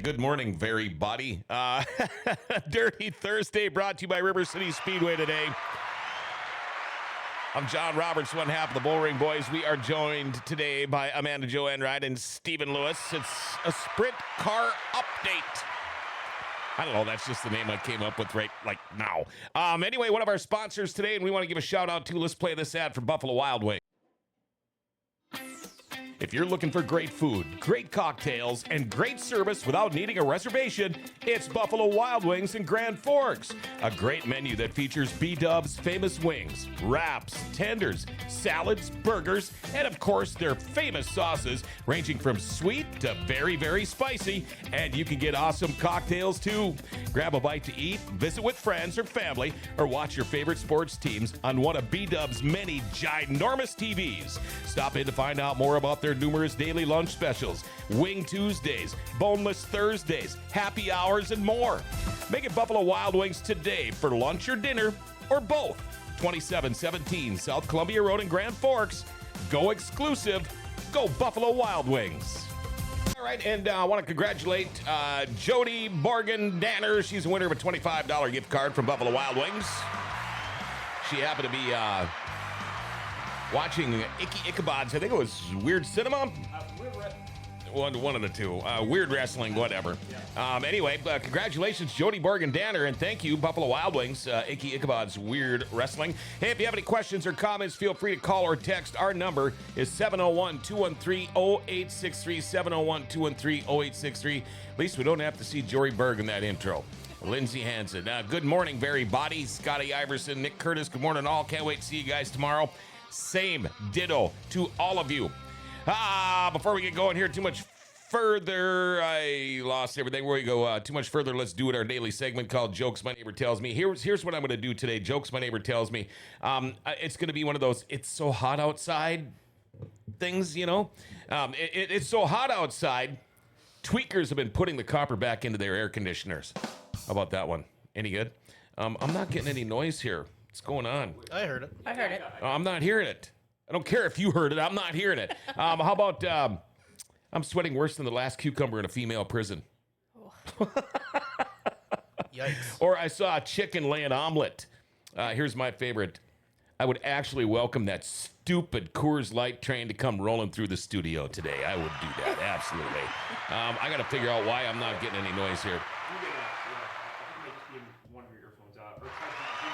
good morning, everybody. Dirty Thursday brought to you by River City Speedway today. I'm John Roberts, one half of the Bullring Boys. We are joined today by Amanda Jo Enright and Stephen Lewis. It's a sprint car update. I don't know, that's just the name I came up with right like now. Anyway, one of our sponsors today, and we want to give a shout out to, let's play this ad for Buffalo Wild Wings. If you're looking for great food, great cocktails, and great service without needing a reservation, it's Buffalo Wild Wings in Grand Forks. A great menu that features B-Dub's famous wings, wraps, tenders, salads, burgers, and of course their famous sauces ranging from sweet to very, very spicy. And you can get awesome cocktails too. Grab a bite to eat, visit with friends or family, or watch your favorite sports teams on one of B-Dub's many ginormous TVs. Stop in to find out more about their numerous daily lunch specials, Wing Tuesdays, Boneless Thursdays, happy hours, and more. Make it Buffalo Wild Wings today for lunch or dinner, or both. 2717 South Columbia Road in Grand Forks. Go exclusive. Go Buffalo Wild Wings. All right, and I want to congratulate Jody Borgen-Danner. She's a winner of a $25 gift card from Buffalo Wild Wings. She happened to be watching Ichabod's, I think it was Weird Cinema? One of the two. Weird Wrestling, whatever. Anyway, congratulations, Jody Borgen-Danner, and thank you, Buffalo Wild Wings, Ichabod's Weird Wrestling. Hey, if you have any questions or comments, feel free to call or text. Our number is 701-213-0863, 701-213-0863. At least we don't have to see Jory Berg in that intro. Lindsey Hansen. Good morning, everybody. Scotty Iverson, Nick Curtis, good morning all. Can't wait to see you guys tomorrow. Same ditto to all of you. Before we get going here too much further, I lost everything. Where we go too much further, let's do it. Our daily segment called Jokes My Neighbor Tells Me. Here's what I'm going to do today. Jokes My Neighbor Tells Me. It's going to be one of those, it's so hot outside things, you know. It's so hot outside, tweakers have been putting the copper back into their air conditioners. How about that one? Any good? I'm not getting any noise here. What's going on? I heard it. I'm not hearing it. I don't care if you heard it. I'm not hearing it. How about I'm sweating worse than the last cucumber in a female prison. Yikes. Or I saw a chicken lay an omelet. Here's my favorite. I would actually welcome that stupid Coors Light train to come rolling through the studio today. I would do that, absolutely. I got to figure out why I'm not getting any noise here.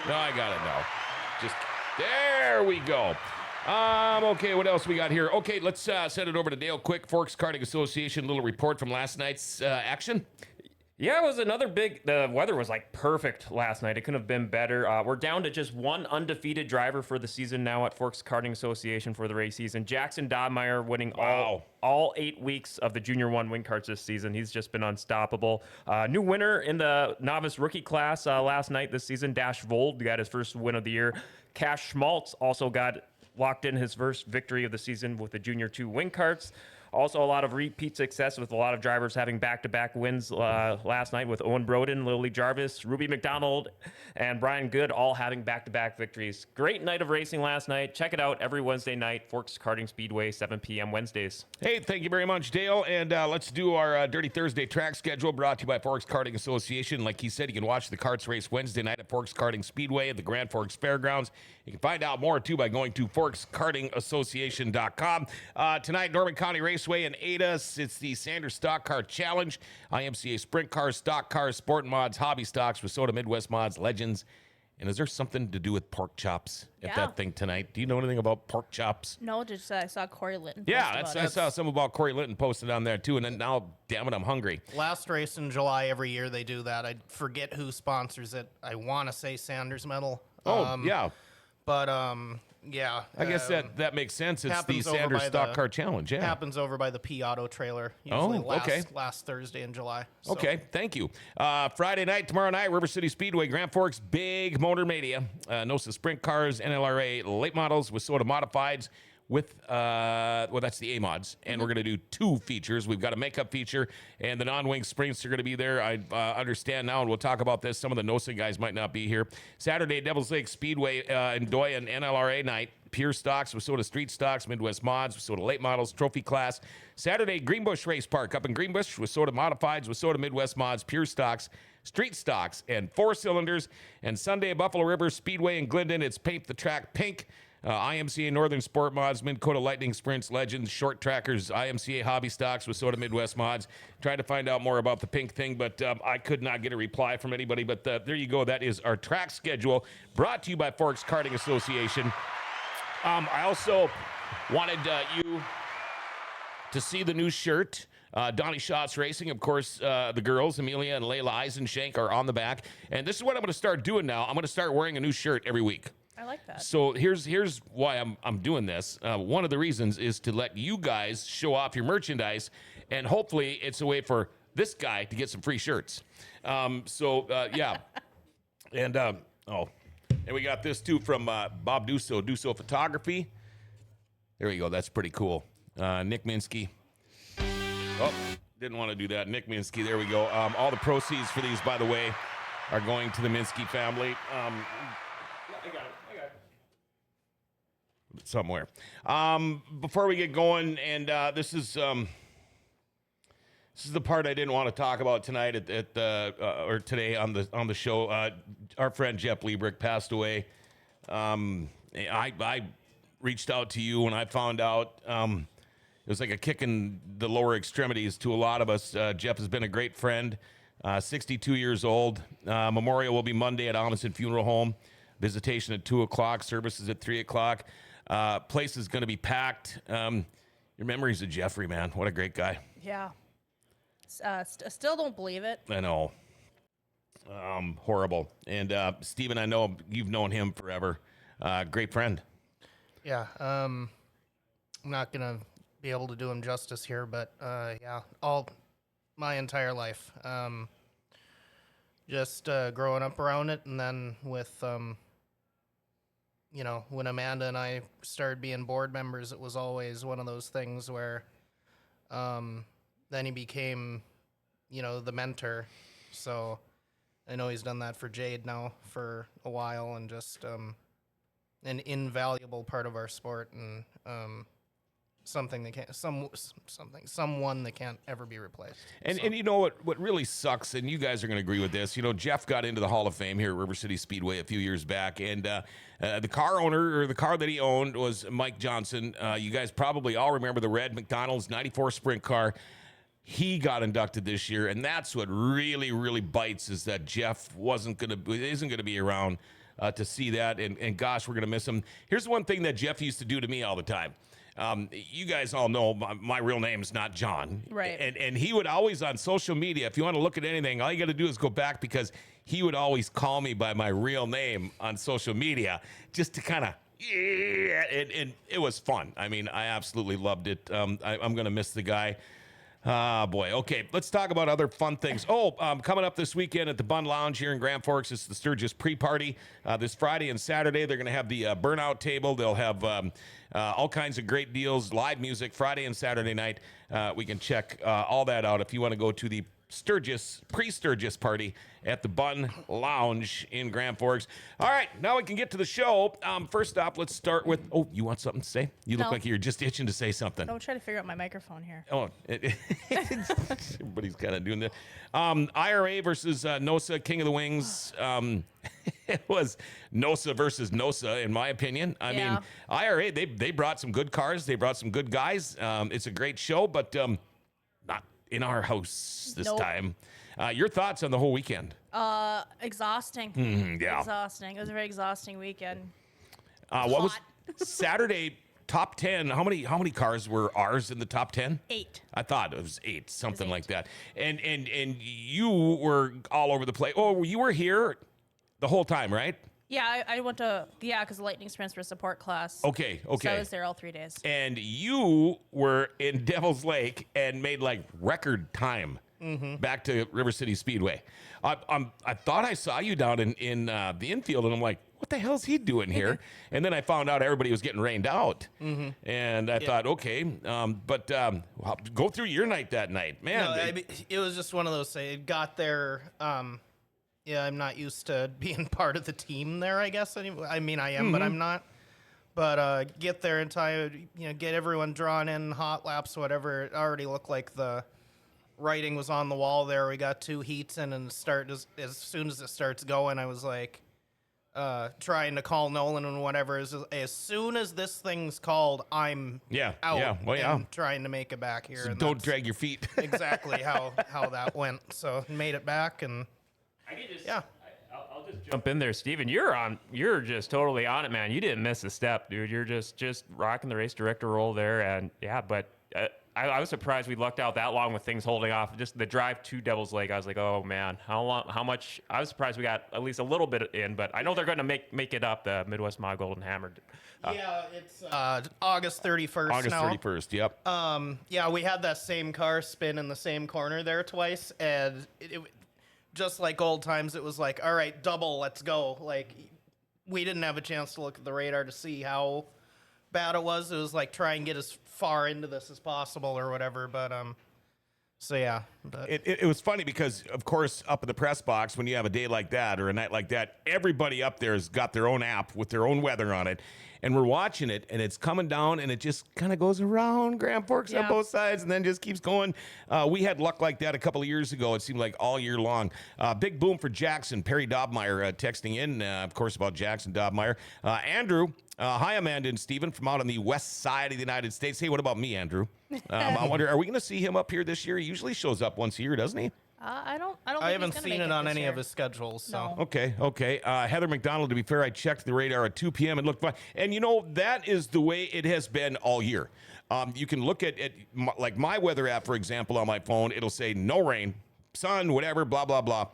No, I got it now. Just, there we go. Okay, what else we got here? Okay, let's send it over to Dale quick. Forks Karting Association, little report from last night's action. Yeah, it was another big, the weather was like perfect last night. It couldn't have been better. We're down to just one undefeated driver for the season now at Forks Karting Association for the race season. Jackson Dobmeyer winning all 8 weeks of the Junior 1 wing carts this season. He's just been unstoppable. New winner in the novice rookie class last night this season. Dash Vold got his first win of the year. Cash Schmaltz also got locked in his first victory of the season with the Junior 2 wing carts. Also, a lot of repeat success with a lot of drivers having back-to-back wins last night with Owen Broden, Lily Jarvis, Ruby McDonald, and Brian Good all having back-to-back victories. Great night of racing last night. Check it out every Wednesday night, Forks Karting Speedway, 7 p.m. Wednesdays. Hey, thank you very much, Dale. And let's do our Dirty Thursday track schedule brought to you by Forks Karting Association. Like he said, you can watch the karts race Wednesday night at Forks Karting Speedway at the Grand Forks Fairgrounds. You can find out more, too, by going to forkskartingassociation.com. Tonight, Norman County Raceway in Ada. It's the Sanders Stock Car Challenge. IMCA Sprint Cars, Stock Cars, Sport Mods, Hobby Stocks, Wasota Midwest Mods, Legends. And is there something to do with pork chops at that thing tonight? Do you know anything about pork chops? No, just I saw Corey Litton. Yeah, I saw some about Corey Litton posted on there, too. And then now, damn it, I'm hungry. Last race in July, every year they do that. I forget who sponsors it. I want to say Sanders Metal. Yeah. But, yeah. I guess that makes sense. It's the Sanders Stock Car Challenge, yeah. Happens over by the P Auto trailer. Usually last Thursday in July. So. Okay, thank you. Friday night, tomorrow night, River City Speedway, Grand Forks, Big Motor Mania. NOSA Sprint Cars, NLRA Late Models, Wasota Modifieds, with, well, that's the A-Mods, and we're going to do 2 features. We've got a makeup feature, and the non-wing sprints are going to be there. I understand now, and we'll talk about this. Some of the NOSA guys might not be here. Saturday, Devil's Lake Speedway, Ndoya and NLRA night. Pure Stocks, Wissota Street Stocks, Midwest Mods, Wissota Late Models, Trophy Class. Saturday, Greenbush Race Park up in Greenbush, Wissota Modifieds, Wissota Midwest Mods, Pure Stocks, Street Stocks, and 4 cylinders. And Sunday, Buffalo River Speedway in Glendon. It's Paint the Track Pink. IMCA Northern Sport Mods, Mid-Dakota Lightning Sprints, Legends, Short Trackers, IMCA Hobby Stocks, Wissota Midwest Mods. Tried to find out more about the pink thing, but I could not get a reply from anybody. But there you go. That is our track schedule, brought to you by Forks Karting Association. I also wanted you to see the new shirt. Donnie Schatz Racing, of course, the girls, Amelia and Layla Eisenshank, are on the back. And this is what I'm going to start doing now. I'm going to start wearing a new shirt every week. I like that. So here's why I'm doing this. One of the reasons is to let you guys show off your merchandise, and hopefully it's a way for this guy to get some free shirts. Yeah. And we got this too from Bob Dusso Photography. There we go. That's pretty cool. Nick Minsky. Oh, didn't want to do that. Nick Minsky. There we go. All the proceeds for these, by the way, are going to the Minsky family. I got it. Somewhere. Before we get going, and this is the part I didn't want to talk about tonight or today on the show. Our friend Jeff Liebrick passed away. I reached out to you when I found out. It was like a kick in the lower extremities to a lot of us. Jeff has been a great friend. 62 years old. Memorial will be Monday at Amundsen Funeral Home. Visitation at 2 o'clock. Services at 3 o'clock. Place is going to be packed. Your memories of Jeffrey, man. What a great guy. Yeah. Still don't believe it. I know. Horrible. And Steven, I know you've known him forever. Great friend. Yeah. I'm not going to be able to do him justice here, but yeah, all my entire life. Just growing up around it, and then with when Amanda and I started being board members, it was always one of those things where then he became, the mentor. So I know he's done that for Jade now for a while, and just an invaluable part of our sport, and someone that can't ever be replaced. And you know what really sucks, and you guys are going to agree with this. Jeff got into the Hall of Fame here at River City Speedway a few years back, and the car owner, or the car that he owned, was Mike Johnson. You guys probably all remember the red McDonald's 94 sprint car. He got inducted this year, and that's what really, really bites, is that Jeff isn't going to be around to see that, and gosh, we're going to miss him. Here's one thing that Jeff used to do to me all the time. You guys all know my real name is not John. Right. And he would always, on social media, if you want to look at anything, all you got to do is go back, because he would always call me by my real name on social media, just to kind of, and it was fun. I mean, I absolutely loved it. I'm going to miss the guy. Ah, boy. Okay, let's talk about other fun things. Coming up this weekend at the Bun Lounge here in Grand Forks, it's the Sturgis pre-party. This Friday and Saturday, they're going to have the burnout table. They'll have all kinds of great deals, live music, Friday and Saturday night. We can check all that out if you want to go to the pre-Sturgis party at the Bun Lounge in Grand Forks. All right, now we can get to the show. First off, let's start with, you want something to say? You look like you're just itching to say something. I'm trying to figure out my microphone here. Everybody's kind of doing that. IRA versus NOSA, King of the Wings. It was NOSA versus NOSA, in my opinion. I mean, IRA, they brought some good cars. They brought some good guys. It's a great show, but not in our house this time. Your thoughts on the whole weekend? Exhausting. Yeah. Exhausting. It was a very exhausting weekend. What was Saturday top 10? How many cars were ours in the top 10? 8. I thought it was 8, something like that. And you were all over the place. Oh, you were here the whole time, right? Yeah, I went to, because the Lightning Sprints were support class. Okay. So I was there all 3 days. And you were in Devil's Lake and made record time back to River City Speedway. I thought I saw you down in the infield, and I'm like, what the hell's he doing here? And then I found out everybody was getting rained out. And I thought, okay, but go through your night that night. Man, No, I mean, it was just one of those, it got there, yeah, I'm not used to being part of the team there, I guess. I mean, I am, but I'm not. But get there in time, get everyone drawn in, hot laps, whatever. It already looked like the writing was on the wall there. We got 2 heats in, and as soon as it starts going, I was like trying to call Nolan and whatever. As soon as this thing's called, I'm out and trying to make it back here. So and don't drag your feet. exactly how that went. So made it back, and I'll just jump in there, Steven. You're just totally on it, man. You didn't miss a step, dude. You're just rocking the race director role there, and but I was surprised we lucked out that long with things holding off. Just the drive to Devil's Lake, I was like, oh man, how much? I was surprised we got at least a little bit in, but I know they're going to make it up. The Midwest Mile Golden Hammer. It's August 31st. August now. 31st. Yep. We had that same car spin in the same corner there twice, and it just like old times, it was like, all right, double, let's go. Like, we didn't have a chance to look at the radar to see how bad it was. It was like, try and get as far into this as possible or whatever. But, so yeah. But. It was funny because, of course, up in the press box, when you have a day like that or a night like that, everybody up there has got their own app with their own weather on it. And we're watching it, and it's coming down, and it just kind of goes around Grand Forks on both sides and then just keeps going. We had luck like that a couple of years ago. It seemed like all year long. Big boom for Jackson. Perry Dobmeyer texting in, of course, about Jackson Dobmeyer. Andrew, hi, Amanda and Steven from out on the west side of the United States. Hey, what about me, Andrew? I wonder, are we going to see him up here this year? He usually shows up once a year, doesn't he? I don't. I haven't seen it on any of his schedules. So No. Okay. Heather McDonald, to be fair, I checked the radar at 2 p.m. and looked fine. And, that is the way it has been all year. You can look at like my weather app, for example, on my phone. It'll say no rain, sun, whatever, blah, blah, blah.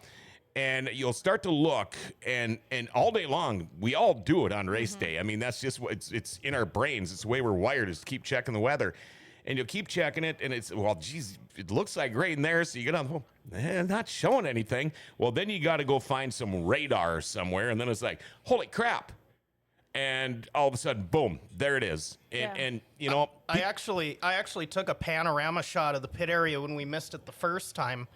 And you'll start to look, and all day long, we all do it on race day. I mean, that's just it's in our brains. It's the way we're wired, is to keep checking the weather. And you'll keep checking it, and it's, well, geez, it looks like rain there. So you get on the phone, not showing anything. Well, then you got to go find some radar somewhere, and then it's like, holy crap. And all of a sudden, boom, there it is. And I actually took a panorama shot of the pit area when we missed it the first time.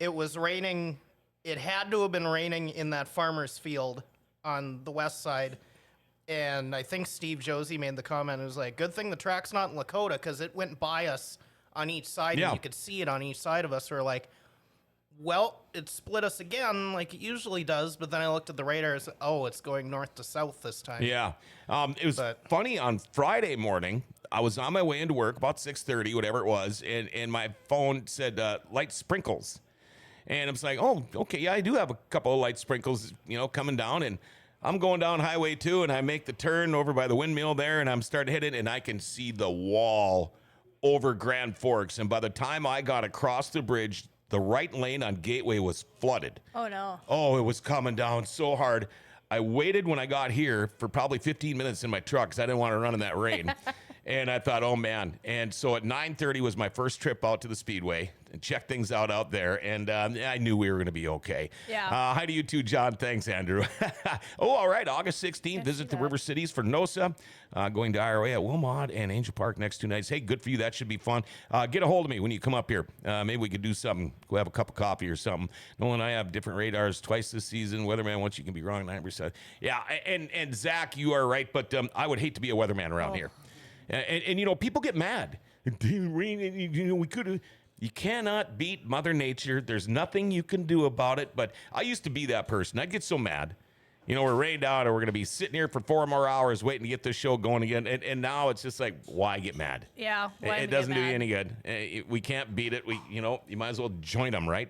It was raining. It had to have been raining in that farmer's field on the west side. And I think Steve Josie made the comment. It was like, good thing the track's not in Lakota, because it went by us on each side, and you could see it on each side of us. We're like, well, it split us again like it usually does. But then I looked at the radar and said, oh, it's going north to south this time. Yeah. It was funny. On Friday morning, I was on my way into work, about 6:30, whatever it was, and my phone said light sprinkles. And I was like, oh, okay, yeah, I do have a couple of light sprinkles, coming down. And I'm going down Highway 2, and I make the turn over by the windmill there, and I'm starting to hit it, and I can see the wall over Grand Forks. And by the time I got across the bridge, the right lane on Gateway was flooded. Oh, no. Oh, it was coming down so hard. I waited when I got here for probably 15 minutes in my truck because I didn't want to run in that rain. And I thought, oh, man. And so at 9:30 was my first trip out to the Speedway and check things out there. And I knew we were going to be okay. Yeah. Hi to you too, John. Thanks, Andrew. Oh, all right. August 16th, visit the River Cities for NOSA. Going to IRA at Wilmot and Angel Park next 2 nights. Hey, good for you. That should be fun. Get a hold of me when you come up here. Maybe we could do something. Go have a cup of coffee or something. Nolan and I have different radars twice this season. Weatherman, once you can be wrong 9%. Yeah, and Zach, you are right. But I would hate to be a weatherman around here. And people get mad. We could have. You cannot beat Mother Nature. There's nothing you can do about it. But I used to be that person. I'd get so mad. We're rained out, or we're going to be sitting here for 4 more hours waiting to get this show going again. And now it's just like, why get mad? Yeah. It doesn't do you any good. We can't beat it. You might as well join them, right?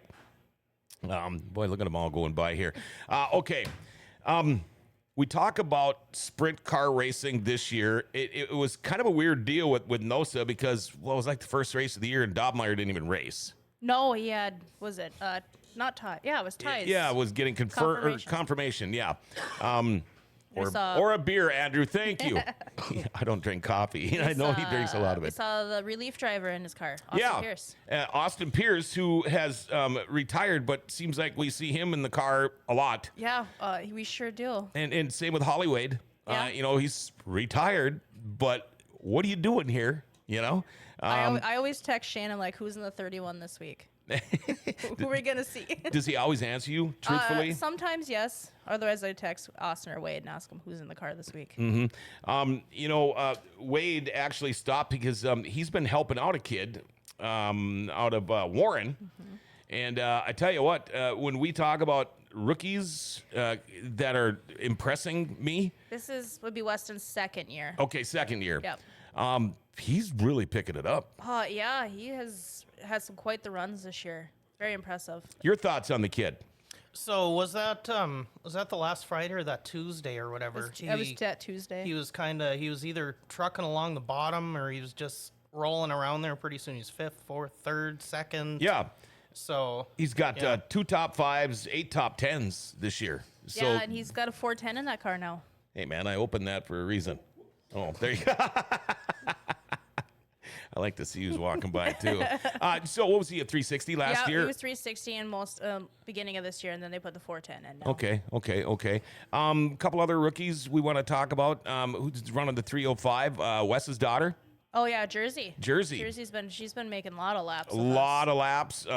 Boy, look at them all going by here. Okay. We talk about sprint car racing this year. It was kind of a weird deal with NOSA because, it was like the first race of the year, and Dobmeyer didn't even race. No, he had, was it, not ties? Yeah, it was ties. Yeah, it was getting confirmation, yeah. or a beer, Andrew. Thank you. I don't drink coffee. I know he drinks a lot of We it. saw the relief driver in his car, Austin Pierce. Austin Pierce, who has retired, but seems like we see him in the car a lot. Yeah, we sure do. And same with Hollywood. Yeah. He's retired, but what are you doing here? I always text Shannon, like, who's in the 31 this week? Who are we going to see? Does he always answer you truthfully? Sometimes, yes. Otherwise, I text Austin or Wade and ask him who's in the car this week. Wade actually stopped because he's been helping out a kid out of Warren. And I tell you what, when we talk about rookies that are impressing me. Would be Weston's second year. Okay, second year. Yep. He's really picking it up. Yeah, he has had some quite the runs this year. Very impressive. Your thoughts on the kid? So was that the last Friday or that Tuesday or whatever? It was that Tuesday. He was either trucking along the bottom or he was just rolling around there. Pretty soon he's fifth, fourth, third, second. Yeah. So he's got 2 top 5s, 8 top 10s this year. So, yeah, and he's got a 410 in that car now. Hey man, I opened that for a reason. Oh, there you go. I like to see who's walking by too. So what was he at 360 last year? Yeah, he was 360 in most beginning of this year, and then they put the 410 in. Now. Okay. Couple other rookies we want to talk about. Who's running the 305? Wes's daughter. Oh yeah, Jersey. She's been making a lot of laps. A lot of laps.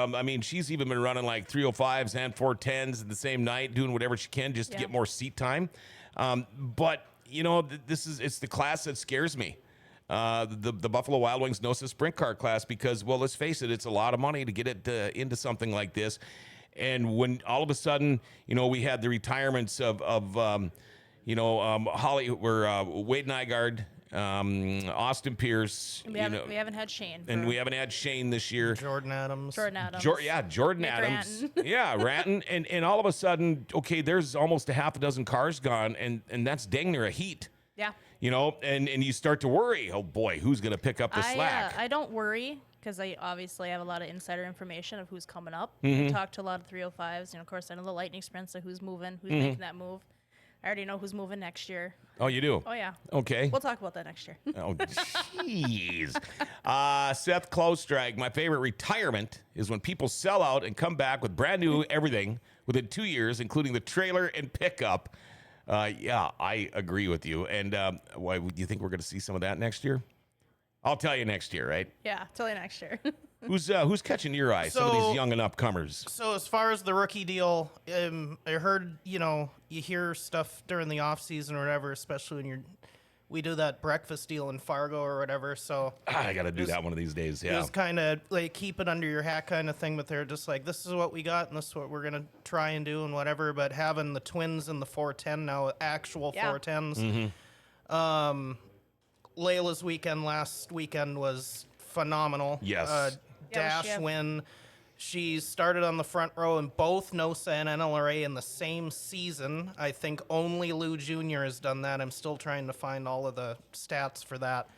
She's even been running like 305s and 410s in the same night, doing whatever she can just to get more seat time. But it's the class that scares me. The Buffalo Wild Wings NOSA Sprint Car class, because, well, let's face it, it's a lot of money to get it into something like this. And when all of a sudden, we had the retirements of Holly, Wade Nygaard, Austin Pierce. We haven't had Shane. And we haven't had Shane this year. Jordan Adams. Jordan Nick Adams. Ranton. Yeah, Ranton. And all of a sudden, okay, there's almost a half a dozen cars gone, and that's dang near a heat. Yeah. And you start to worry, oh boy, who's going to pick up the slack? I don't worry because I obviously have a lot of insider information of who's coming up. I talked to a lot of 305s. Of course, I know the Lightning Sprints, so who's moving, who's making that move. I already know who's moving next year. Oh, you do? Oh, yeah. Okay. We'll talk about that next year. Oh, jeez. Seth Klostrag, my favorite retirement is when people sell out and come back with brand new everything within 2 years, including the trailer and pickup. Yeah, I agree with you. And why do you think we're going to see some of that next year? I'll tell you next year, right? Yeah, totally next year. Who's catching your eye? Some of these young and upcomers. So as far as the rookie deal, I heard you hear stuff during the off season or whatever, especially when we do that breakfast deal in Fargo or whatever. So I got to do that one of these days. Yeah, just kind of like keep it under your hat kind of thing. But they're just like, this is what we got and this is what we're gonna try and do and whatever. But having the twins and the 410 now, actual 410s. Layla's weekend last weekend was phenomenal. Yes. Dash win. She started on the front row in both NOSA and NLRA in the same season. I think only Lou Jr. has done that. I'm still trying to find all of the stats for that.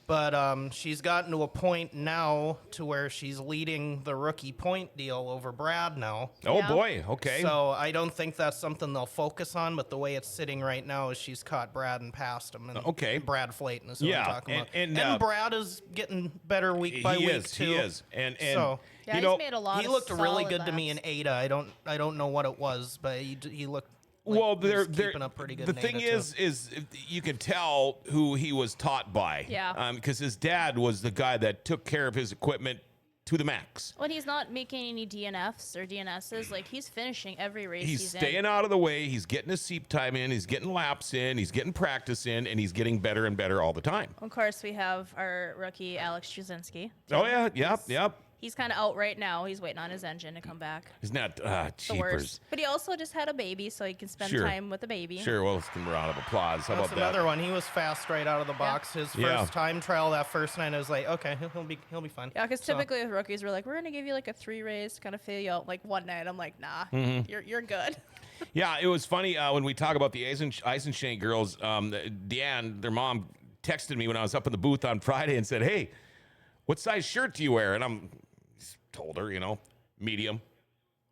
But she's gotten to a point now to where she's leading the rookie point deal over Brad now. Oh, boy. Okay. So I don't think that's something they'll focus on, but the way it's sitting right now is she's caught Brad and passed him. And Brad Flayton is what I'm talking about. And Brad is getting better week by week, too. He is. And so, he's made a lot he of looked really solid good to me in Ada. I don't know what it was, but he looked they're keeping up pretty good. The thing is you can tell who he was taught by. Yeah. Because his dad was the guy that took care of his equipment to the max. When he's not making any DNFs or DNSs, like he's finishing every race He's in. staying out of the way. He's getting his seat time in. He's getting laps in. He's getting practice in, and he's getting better and better all the time. Of course, we have our rookie Alex Jasinski. Oh yeah, yep. He's kind of out right now. He's waiting on his engine to come back. He's not The cheapers. worst. But he also just had a baby, so he can spend time with the baby. Sure, well, let's give him a round of applause. How That's about that? another one. He was fast right out of the box. His first time trial that first night, I was like, okay, he'll be fine. Yeah, because typically with rookies, we're like, we're gonna give you like a 3 race, kind of feel you out like one night. I'm like, nah, you're good. Yeah, it was funny when we talk about the Eisenstein girls. Deanne, their mom, texted me when I was up in the booth on Friday and said, "Hey, what size shirt do you wear?" And I'm told her, medium.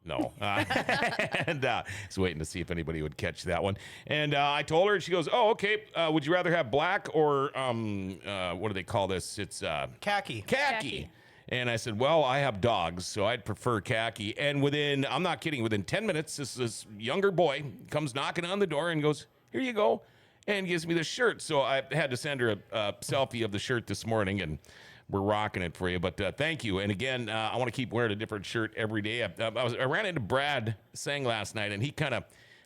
No. And I was waiting to see if anybody would catch that one. And I told her, and she goes, "Oh, okay. Would you rather have black or what do they call this? It's Khaki. khaki." And I said, "Well, I have dogs, so I'd prefer khaki." And I'm not kidding, within 10 minutes, this younger boy comes knocking on the door and goes, "Here you go," and gives me the shirt. So I had to send her a selfie of the shirt this morning, and we're rocking it for you. But thank you. And again, I want to keep wearing a different shirt every day. I ran into Brad Sang last night, and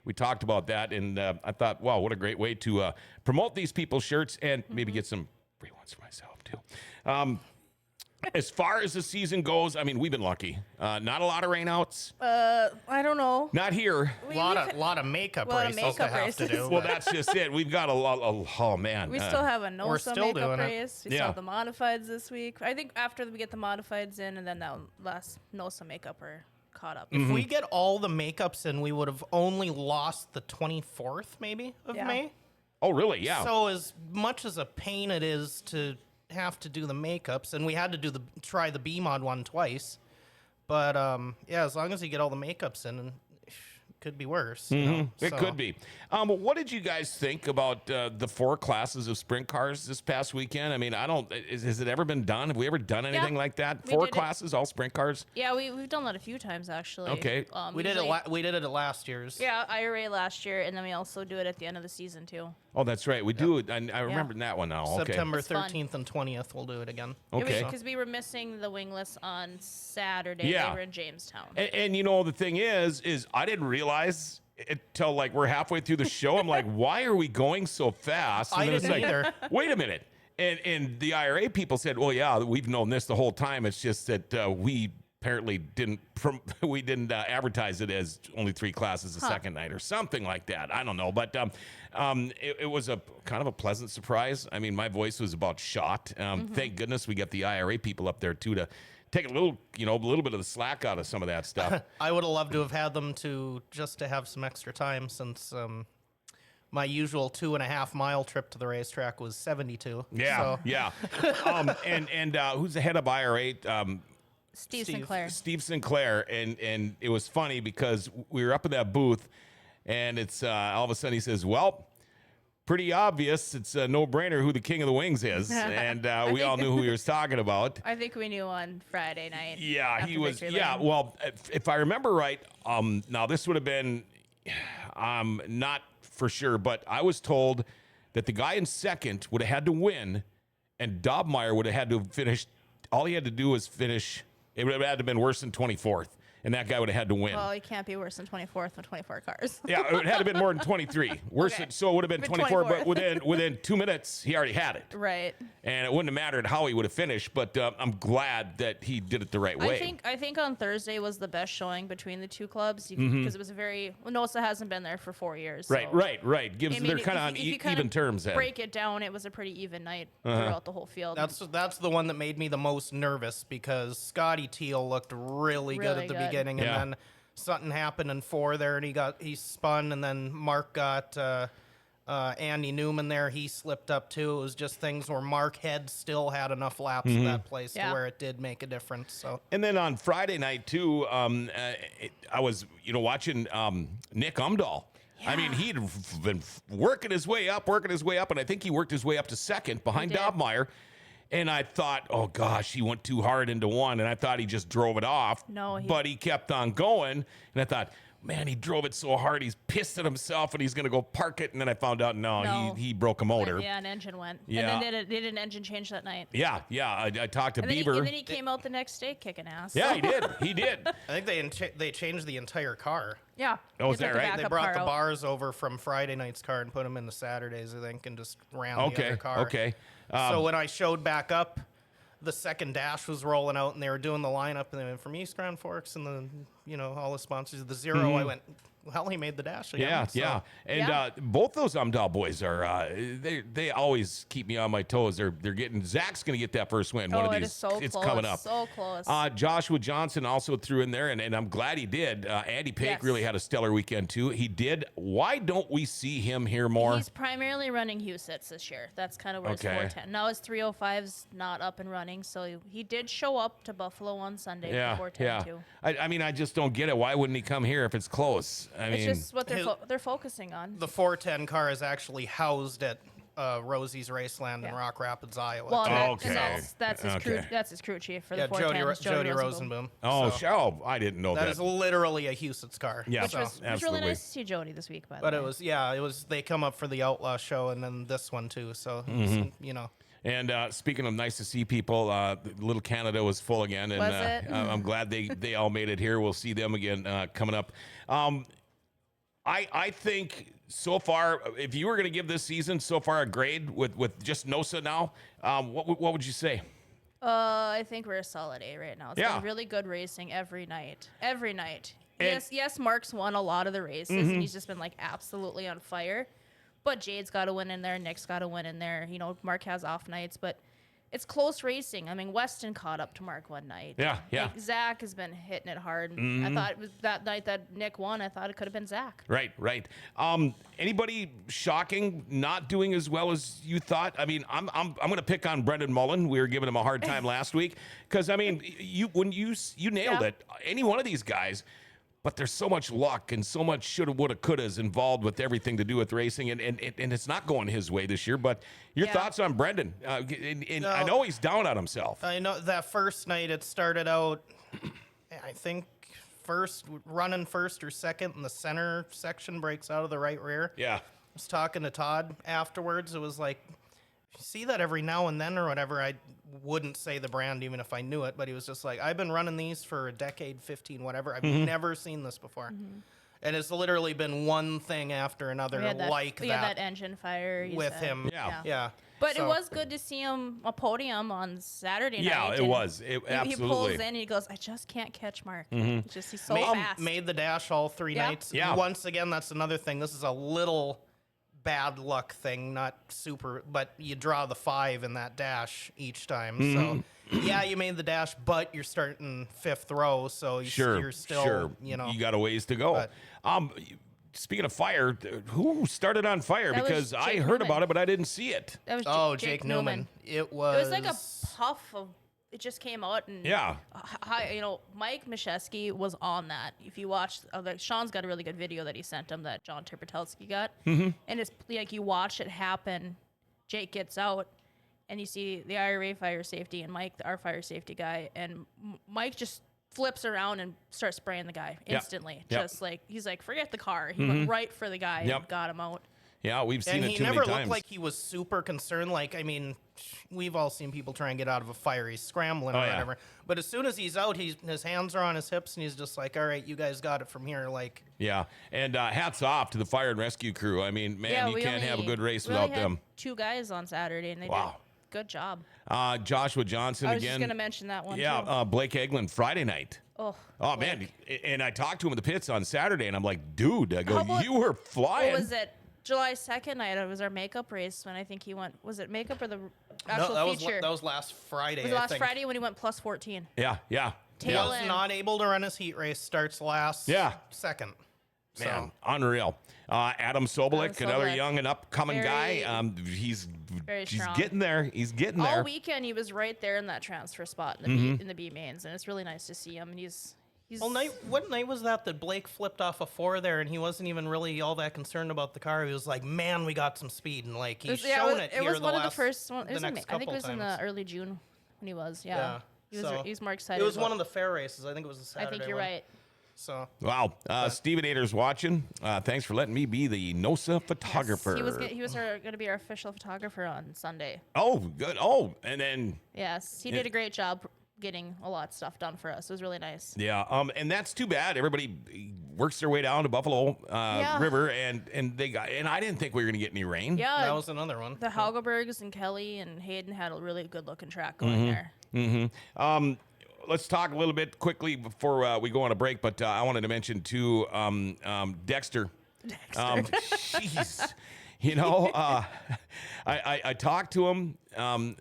we talked about that, and I thought, wow, what a great way to promote these people's shirts and maybe get some free ones for myself, too. As far as the season goes, I mean, we've been lucky. Not a lot of rainouts. I don't know. Not here. A lot of makeup races to have to do. Well, that's just it. We've got a lot. Oh man. We still have a NOSA still doing makeup it. race. We still have the modifieds this week. I think after we get the modifieds in, and then that last NOSA makeup, we're caught up. If we get all the makeups in, we would have only lost the 24th, maybe, of May. Oh, really? Yeah. So as much as a pain it is to have to do the makeups, and we had to try the B-Mod one twice, but yeah, as long as you get all the makeups in, and it could be worse. You know? It could be. What did you guys think about the 4 classes of sprint cars this past weekend? I mean, has it ever been done? Have we ever done anything like that? 4 classes, all sprint cars? Yeah, we've done that a few times actually. Okay. We did it at last year's. Yeah, IRA last year, and then we also do it at the end of the season too. Oh, that's right. We do it. I remember that one now. Okay. September It's fun. 13th and 20th, we'll do it again. Okay. Because we were missing the wingless on Saturday. Yeah. They were in Jamestown. And you know, the thing is I didn't realize until like we're halfway through the show. I'm like, why are we going so fast? And I then it's didn't like, either. wait a minute. And the IRA people said, well, yeah, we've known this the whole time. It's just that we apparently didn't advertise it as only 3 classes the second night or something like that. I don't know, but it was a kind of a pleasant surprise. I mean, my voice was about shot. Thank goodness we got the IRA people up there too to take a little bit of the slack out of some of that stuff. I would have loved to have had them just to have some extra time, since my usual 2.5 mile trip to the racetrack was 72. Yeah, So yeah. And who's the head of IRA? Steve Sinclair. Steve Sinclair, and it was funny because we were up in that booth, and it's all of a sudden he says, "Well, pretty obvious. It's a no-brainer who the king of the wings is," and we all knew who he was talking about. I think we knew on Friday night. Yeah, he was. Victory Yeah, Lane. well, if I remember right, now this would have been not for sure, but I was told that the guy in second would have had to win, and Dobmeyer would have had to have finished. All he had to do was finish. It would have had to have been worse than 24th, and that guy would have had to win. Well, it can't be worse than 24th with 24 cars. Yeah, it would have had to been more than 23. Worse, Okay. so it would have been But 24, but 24th. within 2 minutes, he already had it. Right. And it wouldn't have mattered how he would have finished, but I'm glad that he did it the right way. I think on Thursday was the best showing between the two clubs because it was NOSA hasn't been there for 4 years. So. Right. Gives I mean, they're kind of on if you kinda even terms then. break it down, it was a pretty even night throughout the whole field. that's the one that made me the most nervous, because Scotty Teal looked really good Really at the good. beginning, Yeah. and then something happened in 4 there, and he spun, and then Mark got Andy Newman there. He slipped up too. It was just things where Mark had still had enough laps in that place to Yeah. where it did make a difference. So And then on Friday night too, I was watching Nick Umdahl. I mean, he'd been working his way up, and I think he worked his way up to second behind He did. Dobmeyer. And I thought, oh gosh, he went too hard into one, and I thought he just drove it off. No, but he kept on going, and I thought, man, he drove it so hard, he's pissed at himself, and he's gonna go park it. And then I found out, no. he broke a motor. Yeah, an engine went. Yeah. And then they did an engine change that night. Yeah. I talked to And then, Bieber. and then he came out the next day kicking ass. Yeah, he did. I think they changed the entire car. Yeah. Oh, is He took that the right? They backup brought car the out. bars over from Friday night's car and put them into Saturdays, I think, and just ran the other car. Okay. So when I showed back up, the second dash was rolling out, and they were doing the lineup, and they went from East Grand Forks, and then all the sponsors of the 0. I went, well, he made the dash again. Yeah, so. yeah. And Yeah. both those Umdahl boys are they always keep me on my toes. They're getting Zach's going to get that first win. One of Oh, these. it is so it's close. coming up. So close. Joshua Johnson also threw in there, and I'm glad he did. Andy Pake Yes. really had a stellar weekend too. He did. Why don't we see him here more? He's primarily running Husets this year. That's kind of where Okay. his 410. Now his 305's not up and running, so he did show up to Buffalo on Sunday Yeah, before 10 yeah. too. I mean, just don't get it. Why wouldn't he come here if it's close? I It's mean, just what they're focusing on. The 410 car is actually housed at Rosie's Raceland in Rock Rapids, Iowa. Well, Okay. that's his crew. Okay. That's his crew chief for yeah, the 410. Jody Rosenboom. oh, So I didn't know that is literally a Houston's car. Yeah. Which So- was absolutely. really nice to see Jody this week, by the But way. it was. They come up for the Outlaw show and then this one too. So you know. And speaking of nice to see people, Little Canada was full again, and Was it? I'm glad they all made it here. We'll see them again coming up. I think so far, if you were going to give this season so far a grade with just NOSA now, what would you say? I think we're a solid A right now. It's been really good racing every night. Every night. And- Yes, Mark's won a lot of the races, and he's just been like absolutely on fire. But Jade's got to win in there. Nick's got to win in there. You know, Mark has off nights, but it's close racing. I mean, Weston caught up to Mark one night. Yeah. Like, Zach has been hitting it hard. And I thought it was that night that Nick won. I thought it could have been Zach. Right. Anybody shocking not doing as well as you thought? I mean, I'm going to pick on Brendan Mullen. We were giving him a hard time last week because I mean, you nailed it. Any one of these guys. But there's so much luck and so much shoulda, woulda, couldas involved with everything to do with racing, and it's not going his way this year. But your thoughts on Brendan? And I know he's down on himself. I know that first night it started out, I think, running first or second, and the center section breaks out of the right rear. Yeah. I was talking to Todd afterwards. It was like, you see that every now and then or whatever. I wouldn't say the brand even if I knew it, but he was just like, I've been running these for a decade, 15, whatever. I've never seen this before. And it's literally been one thing after another We had that that engine fire you with said. him. Yeah. But So- it was good to see him a podium on Saturday night. Yeah, it and was. He Absolutely. pulls in and he goes, I just can't catch Mark. He's so fast. Made the dash all 3 Yeah. nights. Yeah. Once again, that's another thing. This is a little bad luck thing, not super, but you draw the 5 in that dash each time. So, yeah, you made the dash, but you're starting 5th row, so you're still, you know. You got a ways to go. But- Speaking of fire, who started on fire? That was Because I Jake heard Newman. about it, but I didn't see it. That was Jake Newman. It It was like a was puff of. It just came out and Yeah. Mike Mishesky was on that. If you watch, Sean's got a really good video that he sent him that John Terpetelsky got, and it's like you watch it happen. Jake gets out, and you see the IRA fire safety and Mike, our fire safety guy, and Mike just flips around and starts spraying the guy instantly. Yep. Just like he's like, forget the car. He went right for the guy and got him out. Yeah, we've seen and it he too never many looked times. like he was super concerned. Like, I mean, we've all seen people try and get out of a fire. He's scrambling or yeah. whatever. But as soon as he's out, his hands are on his hips, and he's just like, all right, you guys got it from here. Like, Yeah, and hats off to the fire and rescue crew. I mean, man, you we can't have a only- good race we only without had them. 2 guys on Saturday, and they Wow. did good job. Joshua Johnson I was again. just gonna mention that one. too. Yeah, Blake Eglin Friday night. Oh Man, and I talked to him in the pits on Saturday, and I'm like, dude, I go, How about- you were flying. What was it? July 2nd night. It was our makeup race when I think he went. Was it makeup or the actual that feature? was last Friday. It was I last think. Friday when he went plus 14. Yeah. He Tail was end. not able to run his heat race. Starts last. Yeah. Second. Man, So, unreal. Adam Sobolik, another Sobolik. young and upcoming Very- guy. He's strong. getting there. He's getting All there. weekend he was right there in that transfer spot in the B mains, and it's really nice to see him. And he's well, what night was that Blake flipped off a 4 there, and he wasn't even really all that concerned about the car. He was like, "Man, we got some speed," and like he's shown it here was the one of the last, first one. It was the in next I think it was couple in the times. early June when he was. Yeah. Yeah. He was more excited. It was about one of the fair races. I think it was the I Saturday think you're one. right. So Wow. Steven Ader's watching. Thanks for letting me be the NOSA photographer. He was going to be our official photographer on Sunday. Oh, good. Oh, and then Yes, he did a great job getting a lot of stuff done for us. It was really nice. yeah, and that's too bad. Everybody works their way down to Buffalo River, and I didn't think we were gonna get any rain. Yeah, that was another one. the Haugebergs and Kelly and Hayden had a really good looking track going there. Let's talk a little bit quickly before we go on a break, but I wanted to mention too Dexter. Jeez, you know, I talked to him, and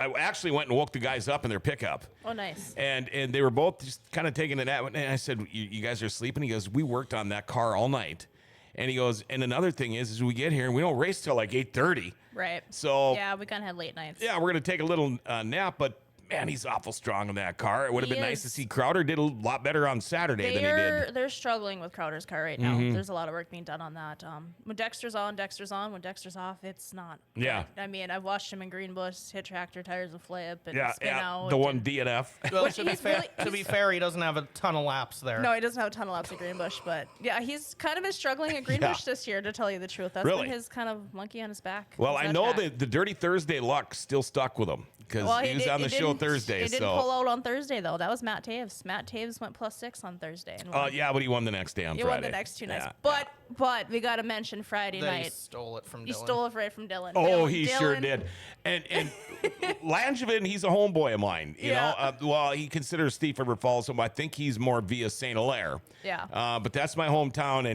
I actually went and woke the guys up in their pickup. Oh, nice. And they were both just kind of taking a nap. And I said, you guys are sleeping? He goes, we worked on that car all night. And he goes, and another thing is we get here and we don't race till like 8:30. Right. So Yeah, we kind of had late nights. yeah, we're going to take a little nap, but Man, he's awful strong in that car. It would have He been nice to is. see Crowder did a lot better on Saturday than he did. They're struggling with Crowder's car right now. There's a lot of work being done on that. When Dexter's on, Dexter's on. When Dexter's off, it's not. Yeah. good. I mean, I've watched him in Greenbush hit tractor tires a flip and Yeah, spin out. the one and- DNF. Well, Which to be he's fair, really- to be fair, he doesn't have a ton of laps there. No, he doesn't have a ton of laps at Greenbush, but yeah, he's kind of been struggling at Greenbush this year, to tell you the truth. That's Really? been his kind of monkey on his back. Well, is I that know track. that the Dirty Thursday luck still stuck with him because he was on the show Thursday. He didn't pull out on Thursday though. That was Matt Taves. Matt Taves went +6 on Thursday. And won. Yeah, but he won the next day on He Friday. won the next 2 nights. Yeah. But we got to mention Friday Then he night. stole it from Dylan. He stole it right from Dylan. Oh, Dylan- he sure Dylan- did. And Langevin, he's a homeboy of mine. You Yeah. know, well, he considers Thief River Falls home. I think he's more via St. Hilaire. Yeah. But that's my hometown,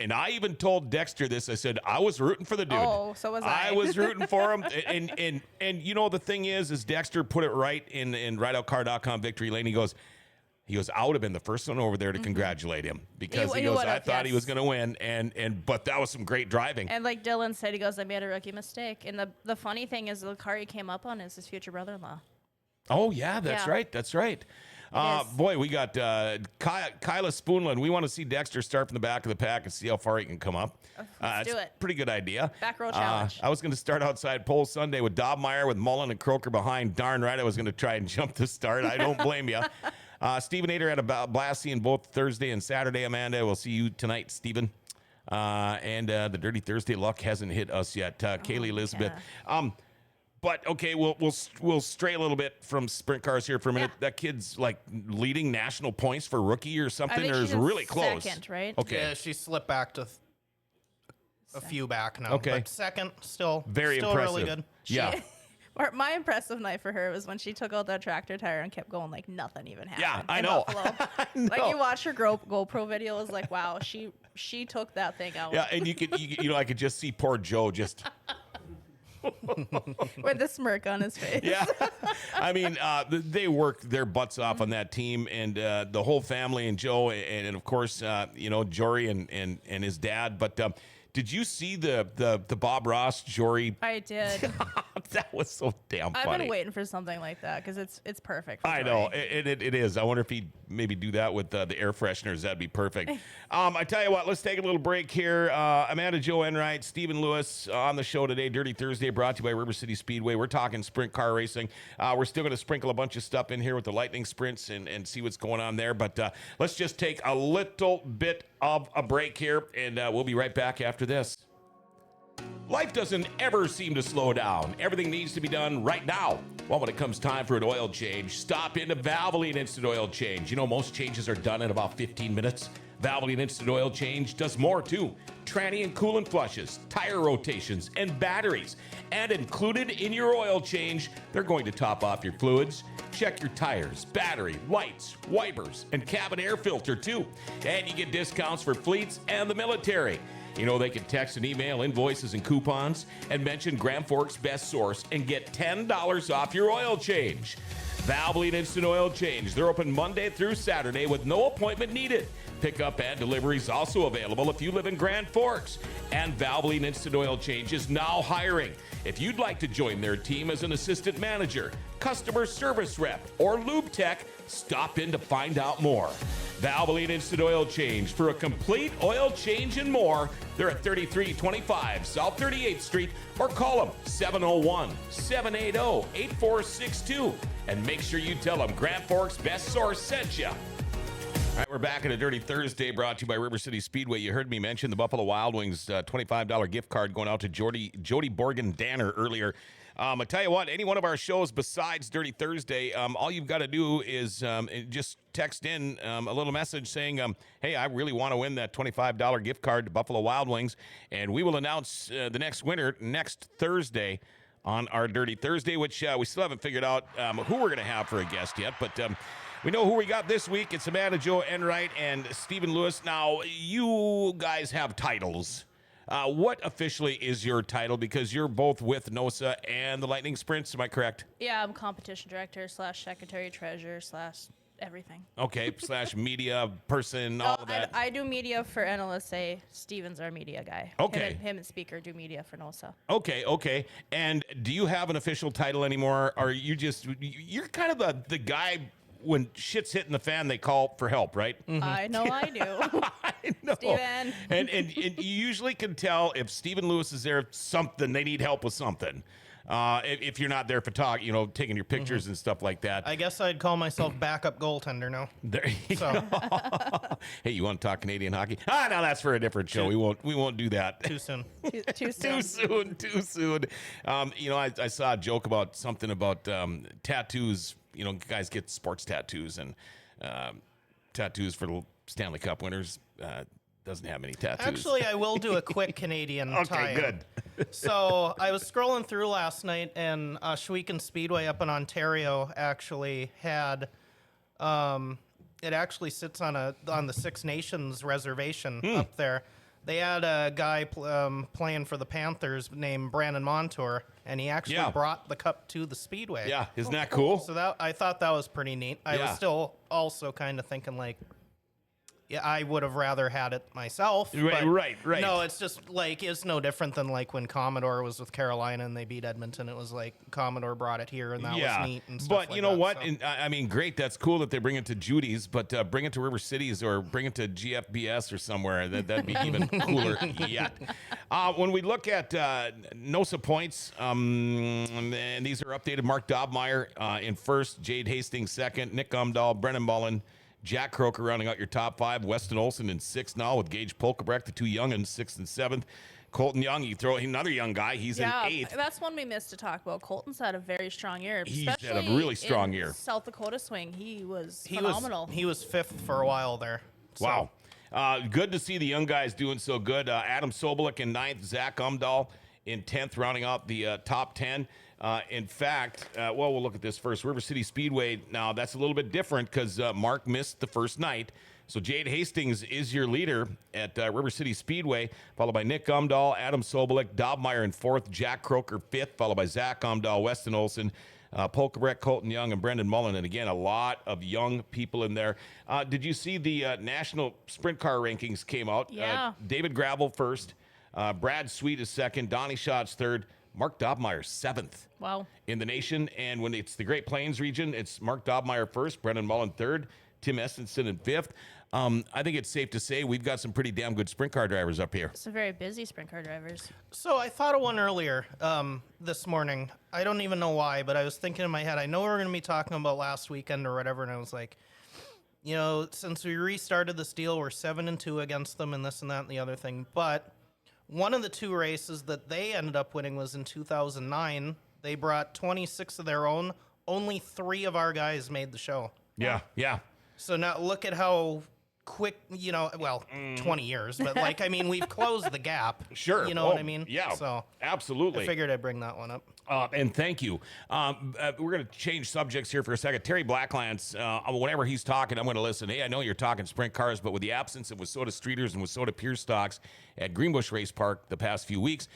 and I even told Dexter this. I said I was rooting for the dude. Oh, so was I. I was rooting for him, and you know the thing is Dexter put it right in rideoutcar.com victory lane. He goes, I would have been the first one over there to congratulate him because He he goes, would've, I thought he yes. was going to win, but that was some great driving. And like Dylan said, he goes, I made a rookie mistake. And the funny thing is, the car he came up on is his future brother-in-law. Oh, yeah, that's Yeah. right. That's right. is. Boy, we got Kyla Spoonland. We want to see Dexter start from the back of the pack and see how far he can come up. Let's do it's it. a pretty good idea. Back row challenge. I was going to start outside pole Sunday with Dobmeyer, with Mullen and Croker behind. Darn right, I was going to try and jump the start. I don't blame you. Stephen Ader had a blast seeing both Thursday and Saturday, Amanda. We'll see you tonight, Stephen. And the Dirty Thursday luck hasn't hit us yet. Kaylee Elizabeth. yeah. But okay, we'll stray a little bit from sprint cars here for a minute. Yeah. That kid's like leading national points for rookie or I something, think or she's is in really close. second, right? Okay, Yeah, she slipped back to a few back now. Okay. But second, still very still impressive. really good. Yeah, My impressive night for her was when she took out that tractor tire and kept going like nothing even happened. Yeah, I in know. Buffalo. Like you watch her GoPro video, it was like, wow, she took that thing out. yeah, and I could just see poor Joe just. With the smirk on his face. Yeah, I mean, they work their butts off on that team, and the whole family, and Joe, and of course, Jory and his dad. But did you see the Bob Ross Jory? I did. That was so damn funny. I've been waiting for something like that because it's perfect. For I Jory. know it is. I wonder if he'd maybe do that with the air fresheners. That'd be perfect. I tell you what, let's take a little break here. Amanda, Joe Enright, Stephen Lewis on the show today. Dirty Thursday brought to you by River City Speedway. We're talking sprint car racing. We're still going to sprinkle a bunch of stuff in here with the lightning sprints and see what's going on there. But let's just take a little bit of a break here, and we'll be right back after this. Life doesn't ever seem to slow down. Everything needs to be done right now. Well, when it comes time for an oil change, stop into Valvoline Instant Oil Change. You know, most changes are done in about 15 minutes. Valvoline Instant Oil Change does more too. Tranny and coolant flushes, tire rotations, and batteries. And included in your oil change, they're going to top off your fluids, check your tires, battery, lights, wipers, and cabin air filter too. And you get discounts for fleets and the military. You know, they can text and email invoices and coupons and mention Grand Forks Best Source and get $10 off your oil change. Valvoline Instant Oil Change. They're open Monday through Saturday with no appointment needed. Pickup and delivery is also available if you live in Grand Forks. And Valvoline Instant Oil Change is now hiring. If you'd like to join their team as an assistant manager, customer service rep, or lube tech, stop in to find out more. Valvoline Instant Oil Change for a complete oil change and more. They're at 3325 South 38th Street, or call them 701-780-8462. And make sure you tell them Grand Forks Best Source sent you. All right, we're back at a Dirty Thursday brought to you by River City Speedway. You heard me mention the Buffalo Wild Wings $25 gift card going out to Jody Borgen-Danner earlier. I tell you what, any one of our shows besides Dirty Thursday, all you've got to do is just text in a little message saying, hey, I really want to win that $25 gift card to Buffalo Wild Wings, and we will announce the next winner next Thursday on our Dirty Thursday, which we still haven't figured out who we're going to have for a guest yet, but we know who we got this week. It's Amanda, Joe Enright, and Stephen Lewis. Now, you guys have titles. What officially is your title? Because you're both with NOSA and the Lightning Sprints, am I correct? Yeah, I'm competition director / secretary treasurer / everything. Okay, / media person, all of that. I do media for NLSA. Steven's our media guy. Okay. Him and Speaker do media for NOSA. Okay. And do you have an official title anymore? Or are you just, you're kind of the guy when shit's hitting the fan, they call for help, right? I know I do. I know. Steven. And you usually can tell if Stephen Lewis is there, something, they need help with something. If you're not there for taking your pictures and stuff like that. I guess I'd call myself backup goaltender now. There you So go. Hey, you want to talk Canadian hockey? No, that's for a different show. We won't do that. too soon. Too soon. Too soon. I saw a joke about something about tattoos. Guys get sports tattoos and tattoos for the Stanley Cup winners. Doesn't have any tattoos. Actually, I will do a quick Canadian tie-in. Okay, good. So I was scrolling through last night, and Schweeken Speedway up in Ontario actually had. It actually sits on the Six Nations reservation up there. They had a guy playing for the Panthers named Brandon Montour, and he actually brought the cup to the Speedway. Yeah, isn't that cool? So I thought that was pretty neat. I was still also kind of thinking like, yeah, I would have rather had it myself. But Right. No, it's just like it's no different than like when Commodore was with Carolina and they beat Edmonton. It was like Commodore brought it here and that was neat and stuff but like you know that, what? so. And, I mean, great. That's cool that they bring it to Judy's, but bring it to River Cities or bring it to GFBS or somewhere. That'd be even cooler yet. When we look at NOSA points, and these are updated. Mark Dobmeyer in first, Jade Hastings second, Nick Umdahl, Brennan Mullen, Jack Croker rounding out your top five. Weston Olson in sixth now with Gage Polkebrecht, the two young in sixth and seventh. Colton Young, you throw another young guy. He's in eighth. That's one we missed to talk about. Colton's had a very strong year. He's had a really strong year. South Dakota swing, he was phenomenal. He was fifth for a while there. So. Wow. Good to see the young guys doing so good. Adam Sobolik in ninth, Zach Umdahl in 10th, rounding out the top 10. In fact, we'll look at this first. River City Speedway, now that's a little bit different because Mark missed the first night. So Jade Hastings is your leader at River City Speedway, followed by Nick Umdahl, Adam Sobolik, Dobmeyer in fourth, Jack Croker fifth, followed by Zach Umdahl, Weston Olson, Polkebrecht, Colton Young, and Brendan Mullen. And again, a lot of young people in there. Did you see the national sprint car rankings came out? Yeah. David Gravel first, Brad Sweet is second, Donnie Schatz third, Mark Dobmeyer seventh. Wow. In the nation. And when it's the Great Plains region, it's Mark Dobmeyer first, Brendan Mullen third, Tim Estenson in fifth. I think it's safe to say we've got some pretty damn good sprint car drivers up here. Some very busy sprint car drivers. So I thought of one earlier this morning. I don't even know why, but I was thinking in my head, I know we're going to be talking about last weekend or whatever, and I was like, since we restarted this deal, we're 7-2 against them and this and that and the other thing. But one of the two races that they ended up winning was in 2009. They brought 26 of their own. Only 3 of our guys made the show. Yeah. So now look at how quick, 20 years, but we've closed the gap. Sure. You know what I mean? Yeah. So absolutely. I figured I'd bring that one up. And thank you. We're going to change subjects here for a second. Terry Blacklands, whenever he's talking, I'm going to listen. Hey, I know you're talking sprint cars, but with the absence of Wissota Streeters and Wissota Pure Stocks at Greenbush Race Park the past few weeks,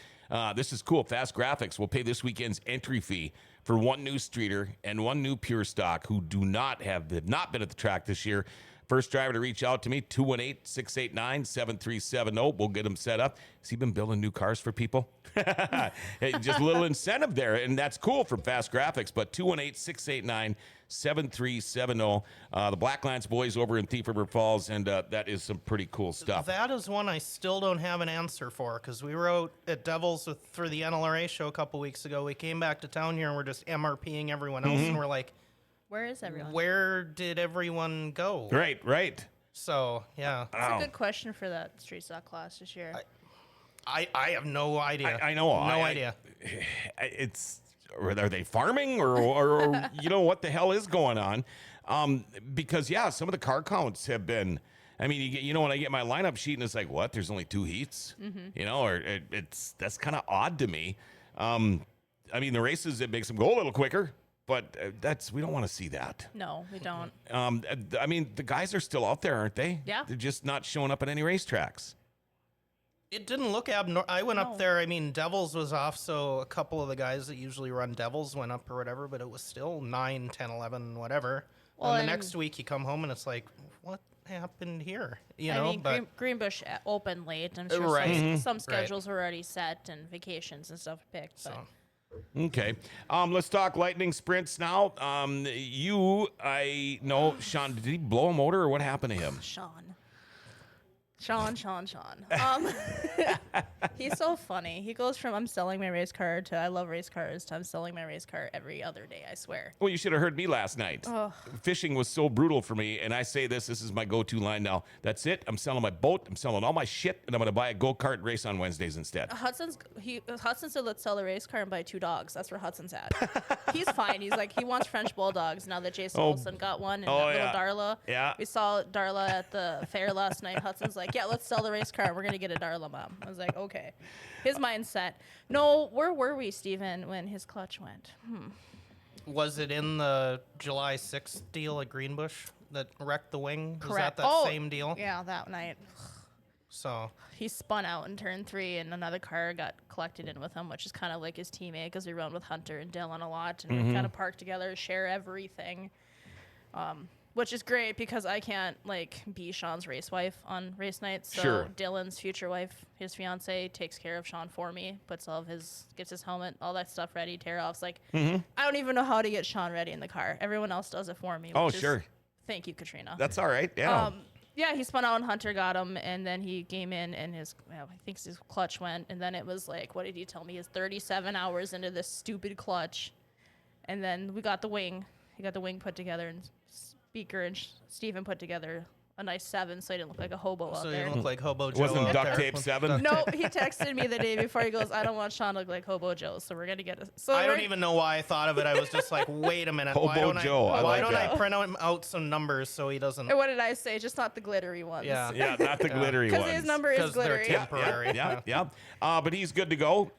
this is cool. Fast Graphics will pay this weekend's entry fee for one new Streeter and one new Pure Stock who have not been at the track this year. First driver to reach out to me, 218-689-7370. We'll get him set up. Has he been building new cars for people? Hey, just a little incentive there, and that's cool from Fast Graphics. But 218-689-7370. The Blacklands boys over in Thief River Falls, and that is some pretty cool stuff. That is one I still don't have an answer for because we were out at Devils for the NLRA show a couple weeks ago. We came back to town here and we're just MRPing everyone else, and we're like, where is everyone? where did everyone go? Right. So, yeah. That's a good question for that street stock class this year. I have no idea. I know. No idea. Are they farming or what the hell is going on? Because some of the car counts have been. I mean, when I get my lineup sheet and it's like, what? There's only 2 heats, or that's kind of odd to me. I mean, the races it makes them go a little quicker, but we don't want to see that. No, we don't. I mean, the guys are still out there, aren't they? Yeah. They're just not showing up at any racetracks. It didn't look abnormal. I went up there. I mean, Devils was off, so a couple of the guys that usually run Devils went up or whatever, but it was still 9, 10, 11, whatever. Well, and the and- next week you come home and it's like, what happened here? You I know, mean, but Greenbush opened late. I'm sure Right. some schedules were already set and vacations and stuff picked. But so. Okay. Let's talk lightning sprints now. I know, Sean, did he blow a motor or what happened to him? Sean. He's so funny. He goes from I'm selling my race car to I love race cars to I'm selling my race car every other day, I swear. Well, you should have heard me last night. Fishing was so brutal for me, and I say this is my go-to line now. That's it. I'm selling my boat. I'm selling all my shit, and I'm going to buy a go-kart race on Wednesdays instead. Hudson said let's sell the race car and buy 2 dogs. That's where Hudson's at. He's fine. He's like he wants French bulldogs now that Jason Olsen got one and little Darla. Yeah. We saw Darla at the fair last night. Hudson's like, yeah, let's sell the race car. We're gonna get a Darla mom. I was like, okay. His mindset. No, where were we, Steven, when his clutch went? Was it in the July 6th deal at Greenbush that wrecked the wing? Correct. Was that same deal? Yeah, that night. So He spun out in turn 3, and another car got collected in with him, which is kind of like his teammate because we run with Hunter and Dylan a lot, and we kind of park together, share everything, which is great because I can't like be Sean's race wife on race nights. So Sure. Dylan's future wife, his fiance, takes care of Sean for me, gets his helmet, all that stuff ready, tear offs. Like I don't even know how to get Sean ready in the car. Everyone else does it for me. Oh, which is- sure. Thank you, Katrina. That's all right. Yeah. Yeah, he spun out and Hunter got him, and then he came in and I think his clutch went, and then it was like, what did he tell me? His 37 hours into this stupid clutch, and then we got the wing. He got the wing put together, and Speaker and Steven put together a nice 7, so he didn't look like a hobo out so there. you look like Hobo Joe. Wasn't out duct there tape with 7? No, he texted me the day before. He goes, I don't want Sean to look like Hobo Joe, so we're going to get it. So I don't even know why I thought of it. I was just like, wait a minute. why Hobo don't Joe, I I, why like don't that. I print out some numbers so he doesn't? And what did I say? Just not the glittery ones. Yeah. Yeah, not the glittery Because ones. his number is Because they're glittery. temporary. Yeah. But he's good to go.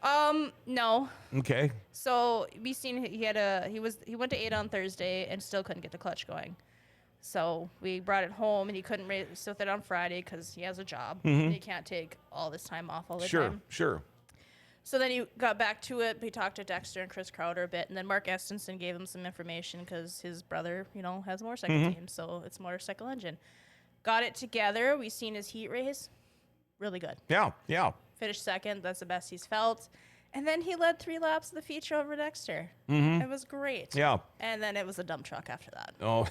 No. Okay. So we seen he went to 8 on Thursday and still couldn't get the clutch going. So we brought it home and he couldn't race with it on Friday because he has a job and he can't take all this time off all the time. Sure. So then he got back to it. We talked to Dexter and Chris Crowder a bit, and then Mark Estenson gave him some information because his brother, has a motorcycle team, so it's motorcycle engine. Got it together. We seen his heat race, really good. Yeah. Finished second. That's the best he's felt. And then he led 3 laps of the feature over Dexter. It was great. Yeah. And then it was a dump truck after that. Oh,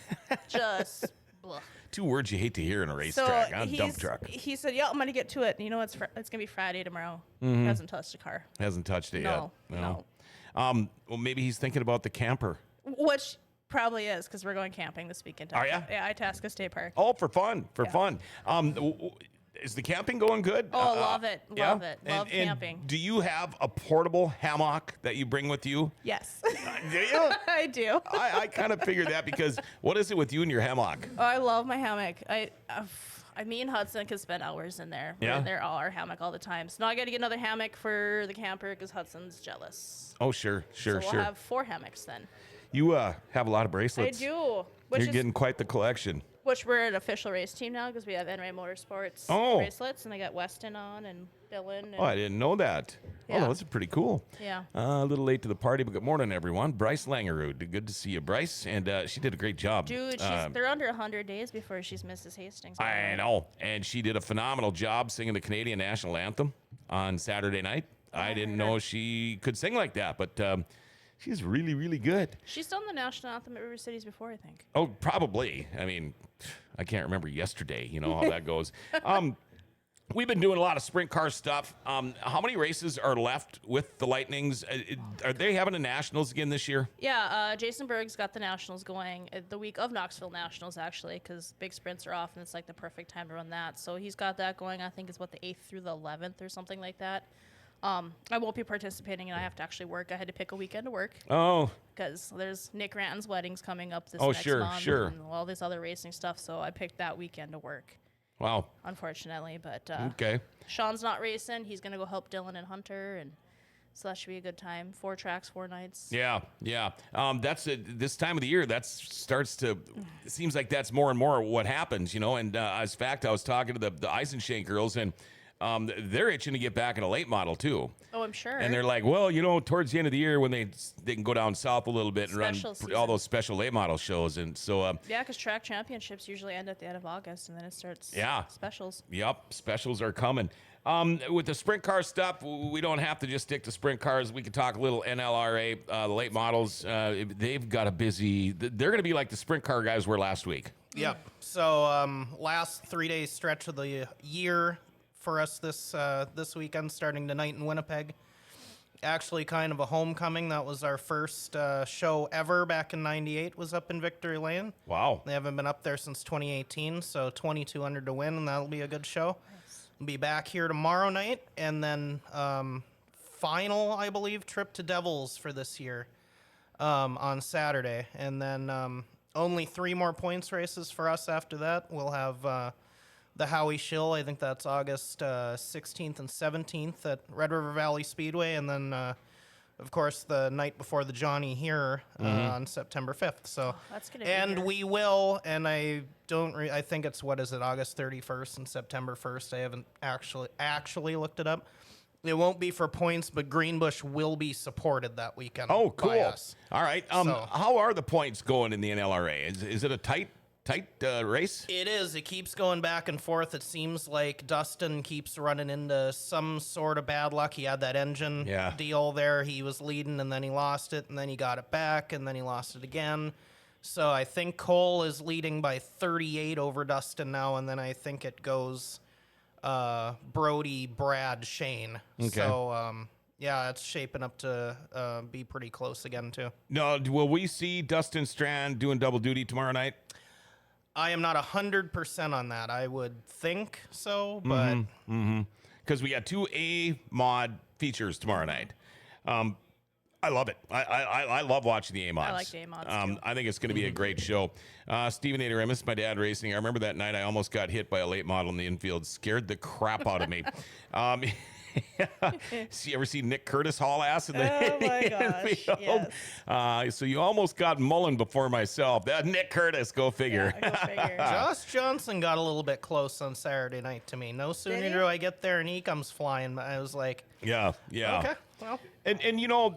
Just blah. 2 words you hate to hear in a racetrack. So Dump truck. he said, yeah, I'm going to get to it. You know, it's going to be Friday tomorrow. Hasn't touched a car. Hasn't touched it No. yet. Well, maybe he's thinking about the camper. Which probably is because we're going camping this weekend. Are ya? Yeah, Itasca State Park. Oh, for fun. Is the camping going good? Oh, love it. Yeah? Love it. Love And camping. do you have a portable hammock that you bring with you? Yes. Do you? I do. I kind of figured that because what is it with you and your hammock? Oh, I love my hammock. Me and Hudson could spend hours in there. Yeah? We're in there all our hammock all the time. So now I got to get another hammock for the camper because Hudson's jealous. Oh, sure. So we'll have 4 hammocks then. You have a lot of bracelets. I do. Which You're getting quite the collection. Which we're an official race team now because we have Enright Motorsports bracelets, and I got Weston on and Dylan. And Oh, I didn't know that. Yeah. Oh, that's pretty cool. Yeah. A little late to the party, but good morning, everyone. Bryce Langerud. Good to see you, Bryce. And she did a great job. Dude, they're under 100 days before she's Mrs. Hastings. by the I way. know. And she did a phenomenal job singing the Canadian National Anthem on Saturday night. I didn't know she could sing like that, but she's really, really good. She's done the national anthem at River Cities before, I think. Oh, probably. I mean, I can't remember yesterday, how that goes. We've been doing a lot of sprint car stuff. How many races are left with the Lightnings? Are they having a Nationals again this year? Yeah, Jason Berg's got the Nationals going the week of Knoxville Nationals, actually, because big sprints are off, and it's like the perfect time to run that. So he's got that going. I think it's, the 8th through the 11th or something like that. I won't be participating, and I have to actually work. I had to pick a weekend to work Oh, because there's Nick Ranton's weddings coming up this Oh, next sure, month sure. and all this other racing stuff. So I picked that weekend to work, wow. unfortunately. But Okay. Sean's not racing. He's going to go help Dylan and Hunter, and so that should be a good time. 4 tracks, 4 nights. Yeah. That's this time of the year. It seems like that's more and more what happens, And as fact, I was talking to the Eisenshank girls, and they're itching to get back in a late model too. Oh, I'm sure. And they're like, well, towards the end of the year when they can go down south a little bit and Special run season. all those special late model shows. And so, yeah, because track championships usually end at the end of August, and then it starts specials. Yep, specials are coming. With the sprint car stuff, we don't have to just stick to sprint cars. We can talk a little NLRA, the late models. They've got a busy. They're going to be like the sprint car guys were last week. Yep. So last 3-day stretch of the year for us this weekend, starting tonight in Winnipeg. Actually, kind of a homecoming. That was our first show ever back in '98. Was up in Victory Lane. Wow. They haven't been up there since 2018, so 2,200 to win, and that'll be a good show. We'll be back here tomorrow night, and then final, I believe, trip to Devils for this year on Saturday, and then only 3 more points races for us after that. We'll have the Howie Shill. I think that's August 16th and 17th at Red River Valley Speedway, and then, of course, the night before the Johnny here on September 5th. So, That's gonna be and here. we will, and I don't. I think it's August 31st and September 1st. I haven't actually looked it up. It won't be for points, but Greenbush will be supported that weekend. Oh, cool. By us. All right. So- How are the points going in the NLRA? Is it a tight race? It is. It keeps going back and forth. It seems like Dustin keeps running into some sort of bad luck. He had that engine deal there. He was leading, and then he lost it, and then he got it back, and then he lost it again. So I think Cole is leading by 38 over Dustin now, and then I think it goes Brody, Brad, Shane. Okay. So, yeah, it's shaping up to be pretty close again, too. No, will we see Dustin Strand doing double duty tomorrow night? I am not 100% on that. I would think so, but Because we got 2 A mod features tomorrow night. I love it. I love watching the A mods. I like the A mods, too. I think it's going to be a great show. Stephen Adaramis, my dad racing. I remember that night I almost got hit by a late model in the infield. Scared the crap out of me. You ever see Nick Curtis haul ass in the Oh my gosh, infield? yes. So you almost got Mullen before myself. That Nick Curtis, go figure. Yeah, go figure. Josh Johnson got a little bit close on Saturday night to me. No sooner he? do I get there and he comes flying. I was like, Yeah. okay, well, And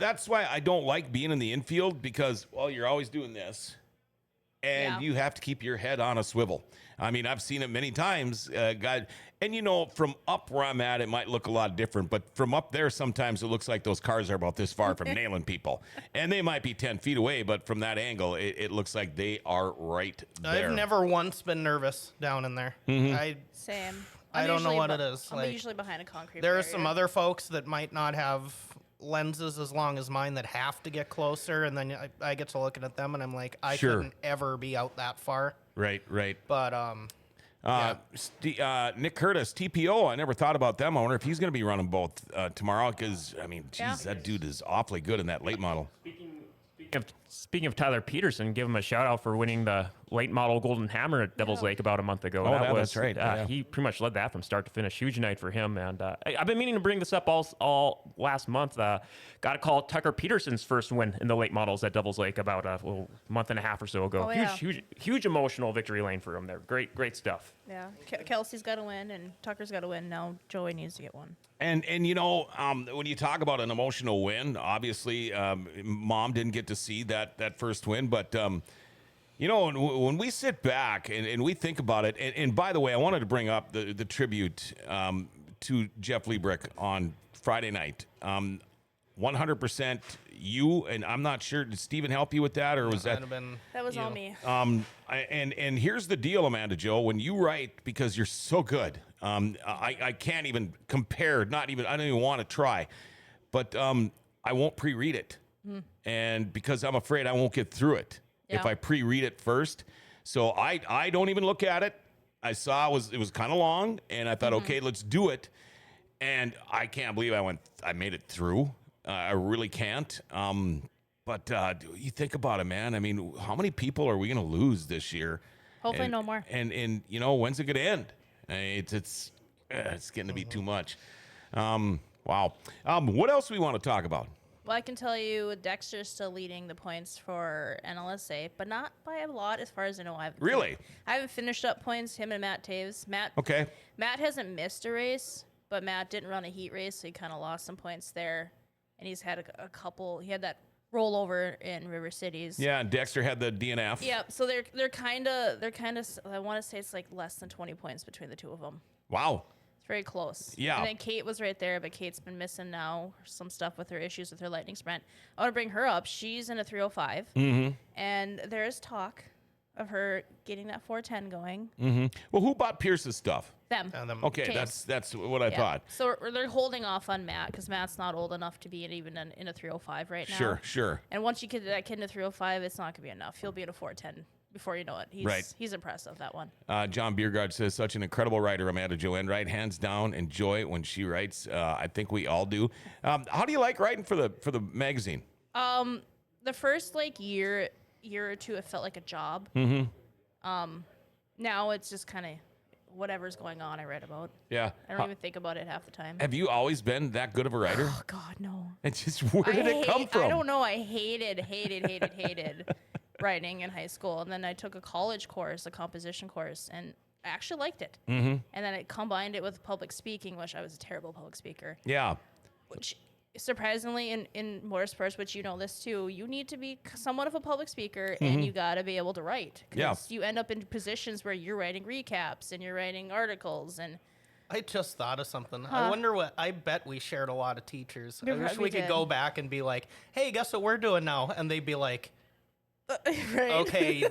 that's why I don't like being in the infield because, well, you're always doing this. And Yeah. you have to keep your head on a swivel. I mean, I've seen it many times, God. And, from up where I'm at, it might look a lot different. But from up there, sometimes it looks like those cars are about this far from nailing people. And they might be 10 feet away, but from that angle, it looks like they are right there. I've never once been nervous down in there. Same. I I'm don't know usually what it is, I'm like, usually behind a concrete There are barrier. some other folks that might not have lenses as long as mine that have to get closer, and then I get to looking at them, and I'm like, I Sure. couldn't ever be out that far. Right. But Nick Curtis, TPO, I never thought about them. I wonder if he's going to be running both tomorrow because, I mean, geez, Yeah. that dude is awfully good in that late model. Speaking of Tyler Peterson, give him a shout out for winning the late model Golden Hammer at Devil's Lake about a month ago. Oh, that's right. Yeah. He pretty much led that from start to finish. Huge night for him. And I've been meaning to bring this up all last month. Got to call Tucker Peterson's first win in the late models at Devil's Lake about a month and a half or so ago. Oh, yeah. Huge emotional victory lane for him there. Great stuff. Yeah, Kelsey's got to win, and Tucker's got to win. Now Joey needs to get one. And when you talk about an emotional win, obviously, Mom didn't get to see that first win, but when we sit back and we think about it, and by the way, I wanted to bring up the tribute to Jeff Liebrick on Friday night. 100% you, and I'm not sure, did Steven help you with that, or was that? That was all me. And here's the deal, Amanda Joe. When you write, because you're so good, I can't even compare. I don't even want to try. But I won't pre-read it, and because I'm afraid I won't get through it if Yeah. I pre-read it first. So I don't even look at it. I saw it was kind of long, and I thought, okay, let's do it. And I can't believe I made it through. I really can't. But you think about it, man. I mean, how many people are we going to lose this year? Hopefully no more. And when's it going to end? It's getting to be too much. Wow. What else we want to talk about? Well, I can tell you Dexter's still leading the points for NLSA, but not by a lot as far as I know. Really? I haven't finished up points, him and Matt Taves. Okay. Matt hasn't missed a race, but Matt didn't run a heat race, so he kind of lost some points there. And he's had a couple. He had that rollover in River Cities. Yeah, and Dexter had the DNF. Yep. So they're kind of. I want to say it's like less than 20 points between the two of them. Wow. It's very close. Yeah. And then Kate was right there, but Kate's been missing now. Some stuff with her issues with her lightning sprint. I want to bring her up. She's in a 305. And there's talk of her getting that 410 going. Well, who bought Pierce's stuff? Them. Okay, Okay. that's what I thought. So they're holding off on Matt because Matt's not old enough to be in a 305 right now. Sure. And once you get that kid in a 305, it's not going to be enough. He'll be in a 410 before you know it. He's impressive, that one. John Biergard says, such an incredible writer, Amanda Jo Enright. Hands down, enjoy it when she writes. I think we all do. How do you like writing for the magazine? The first year or two, it felt like a job. Now it's just kind of whatever's going on I read about. Yeah. I don't even think about it half the time. Have you always been that good of a writer? Oh, God, no. It's just, where did it come from? I don't know. I hated writing in high school. And then I took a college course, a composition course, and I actually liked it. And then I combined it with public speaking, which I was a terrible public speaker. Yeah. Which, surprisingly, in motorsports, which you know this too, you need to be somewhat of a public speaker, and you got to be able to write. Because you end up in positions where you're writing recaps and you're writing articles. And I just thought of something. I wonder what. I bet we shared a lot of teachers. I wish we could go back and be like, "Hey, guess what we're doing now?" And they'd be like, right. "Okay,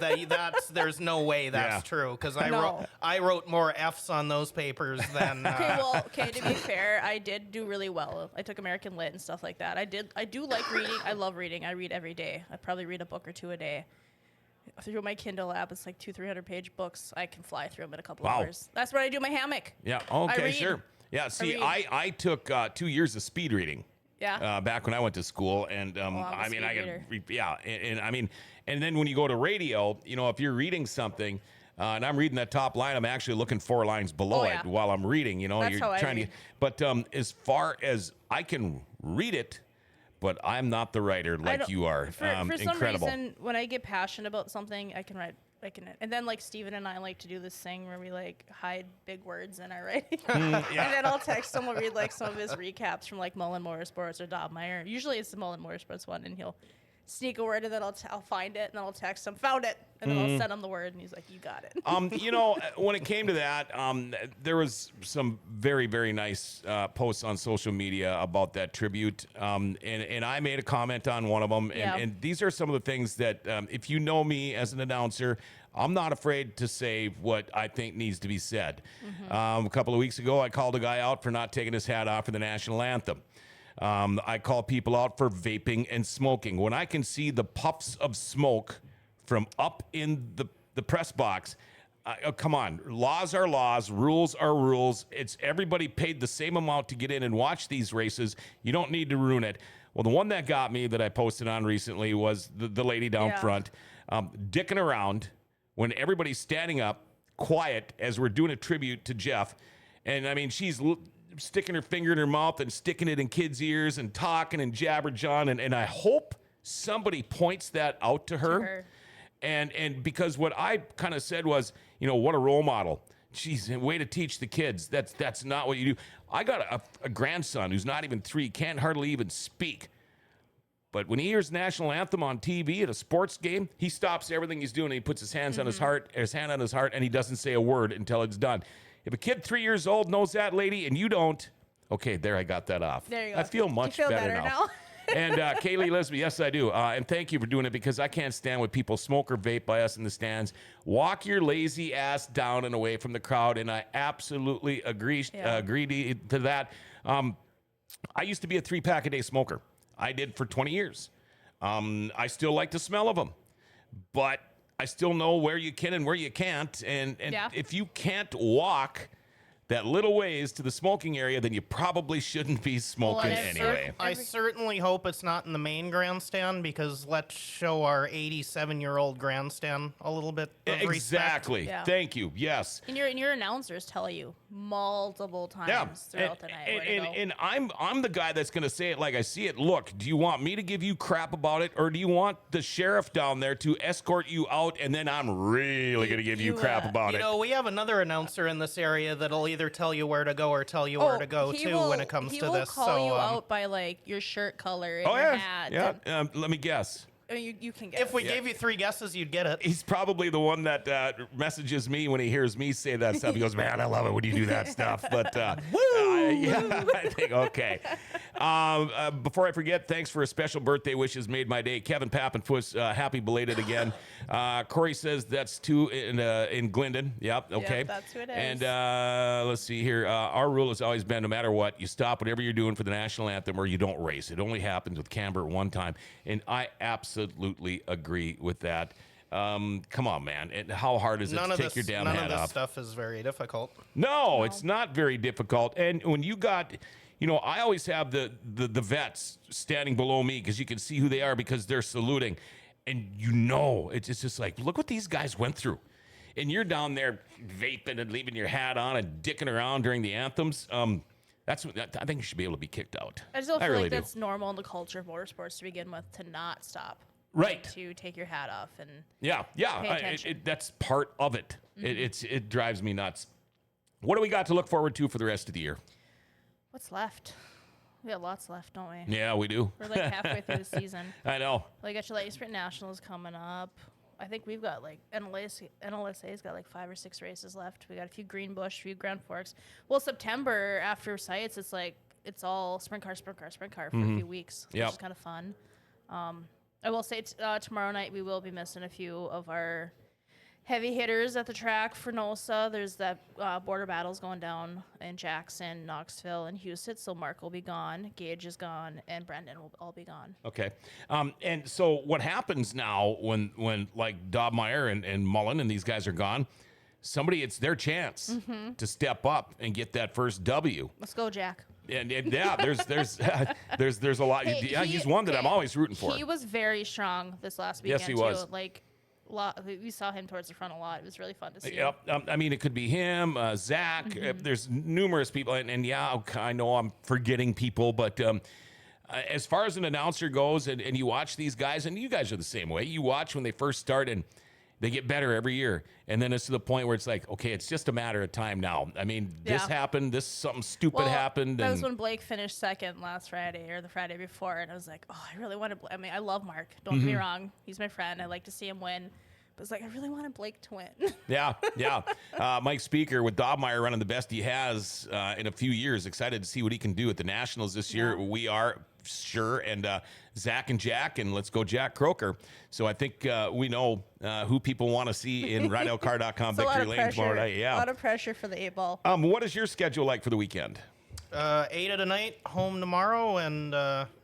there's no way that's true because I wrote more F's on those papers than." Okay, to be fair, I did do really well. I took American Lit and stuff like that. I do like reading. I love reading. I read every day. I probably read a book or two a day. Through my Kindle app, it's like 200-300-page books. I can fly through them in a couple hours. That's what I do in my hammock. Yeah. Okay. Sure. Yeah. See, I took 2 years of speed reading. Yeah. Back when I went to school, and I mean, I could read, and I mean, and then when you go to radio, if you're reading something, and I'm reading that top line, I'm actually looking 4 lines below it while I'm reading. That's you're how trying I read. to. But as far as I can read it, but I'm not the writer like you are. For some Incredible. reason, when I get passionate about something, I can write. And then Steven and I like to do this thing where we hide big words in our writing. And then I'll text him, we'll read some of his recaps from Mullen Motorsports or Dobmeyer. Usually it's the Mullen Motorsports one, and he'll sneak a word, and then I'll find it, and then I'll text him, found it, and then I'll send him the word, and he's like, you got it. When it came to that, there was some very, very nice posts on social media about that tribute, and I made a comment on one of them, and these are some of the things that, if you know me as an announcer, I'm not afraid to say what I think needs to be said. A couple of weeks ago, I called a guy out for not taking his hat off for the national anthem. I call people out for vaping and smoking. When I can see the puffs of smoke from up in the press box, come on. Laws are laws. Rules are rules. It's everybody paid the same amount to get in and watch these races. You don't need to ruin it. Well, the one that got me that I posted on recently was the lady down front dicking around when everybody's standing up quiet as we're doing a tribute to Jeff. And, I mean, she's sticking her finger in her mouth and sticking it in kids' ears and talking and jabber-jawing. And I hope somebody points that out to her. And because what I kind of said was, what a role model. Jeez, way to teach the kids. That's not what you do. I got a grandson who's not even 3, can't hardly even speak. But when he hears national anthem on TV at a sports game, he stops everything he's doing and he puts his hands on his hand on his heart, and he doesn't say a word until it's done. If a kid 3 years old knows that, lady, and you don't, okay, there, I got that off. There you go. I feel much better now. And Kaylee Lisby, yes, I do. And thank you for doing it, because I can't stand when people smoke or vape by us in the stands. Walk your lazy ass down and away from the crowd, and I absolutely agree to that. I used to be a 3-pack-a-day smoker. I did for 20 years. I still like the smell of them, but I still know where you can and where you can't. And if you can't walk that little ways to the smoking area, then you probably shouldn't be smoking anyway. I certainly hope it's not in the main grandstand, because let's show our 87-year-old grandstand a little bit of Exactly. respect. Thank you. Yes. And your announcers tell you multiple times throughout the night. And I'm the guy that's going to say it like I see it. Look, do you want me to give you crap about it, or do you want the sheriff down there to escort you out, and then I'm really going to give you crap about it? We have another announcer in this area that'll either either tell you where to go or tell you where to go he too will- when it comes to He will this. call So you out by like your shirt color and Oh your yeah, hat. yeah. and- Let me guess. I mean, you can get if we gave you 3 guesses, you'd get it. He's probably the one that messages me when he hears me say that stuff. He goes, "Man, I love it when you do that stuff." But yeah, I think okay. Before I forget, thanks for a special birthday wishes. Made my day. Kevin Pappenfuss, happy belated again. Corey says that's 2 in Glendon. Yep. Okay. Yep, that's who it is. And let's see here. Our rule has always been, no matter what, you stop whatever you're doing for the national anthem, or you don't race. It only happens with Camber one time, and I absolutely agree with that. Come on, man. How hard is it to take your damn none hat of this off? stuff is very difficult. No, it's not very difficult. And when you got, I always have the vets standing below me because you can see who they are because they're saluting. And it's just like, look what these guys went through. And you're down there vaping and leaving your hat on and dicking around during the anthems. I think you should be able to be kicked out. I still feel really like do. that's normal in the culture of motorsports to begin with, to not stop. Right. To take your hat off and Yeah. Pay attention. That's part of it. It drives me nuts. What do we got to look forward to for the rest of the year? what's left? We got lots left, don't we? Yeah, we do. We're like halfway through the season. I know. Like Gillette Sprint Nationals coming up. I think we've got like NLSA's got like 5 or 6 races left. We got a few Greenbush, a few Grand Forks. Well, September after Sites, it's all sprint car for a few weeks, which Yep. is kind of fun. I will say tomorrow night we will be missing a few of our heavy hitters at the track for NOSA. There's that border battles going down in Jackson, Knoxville, and Houston. So Mark will be gone, Gage is gone, and Brendan will all be gone. Okay. And so what happens now when like Dobmeyer and Mullen and these guys are gone, it's their chance to step up and get that first W. Let's go, Jack. And yeah, there's a lot. He's one that I'm always rooting for. He was very strong this last weekend. Yes, he was. Too. We saw him towards the front a lot. It was really fun to see. Yep. I mean, it could be him, Zach. There's numerous people, and yeah, I know I'm forgetting people, but as far as an announcer goes, and you watch these guys, and you guys are the same way. You watch when they first start, and they get better every year, and then it's to the point where it's like, okay, it's just a matter of time now. I mean, this happened, something stupid happened. That was when Blake finished second last Friday or the Friday before, and I was like, oh, I really wanted. I mean, I love Mark. Don't get me wrong; he's my friend. I like to see him win. But it's like I really wanted Blake to win. Yeah. Mike Speaker with Dobmeyer running the best he has in a few years. Excited to see what he can do at the Nationals this year. We are sure, and Zach and Jack, and let's go Jack Croker. So I think we know who people want to see in RideLCar.com Victory Lane tomorrow night. Yeah, a lot of pressure for the 8-ball. What is your schedule like for the weekend? 8 at a night, home tomorrow, and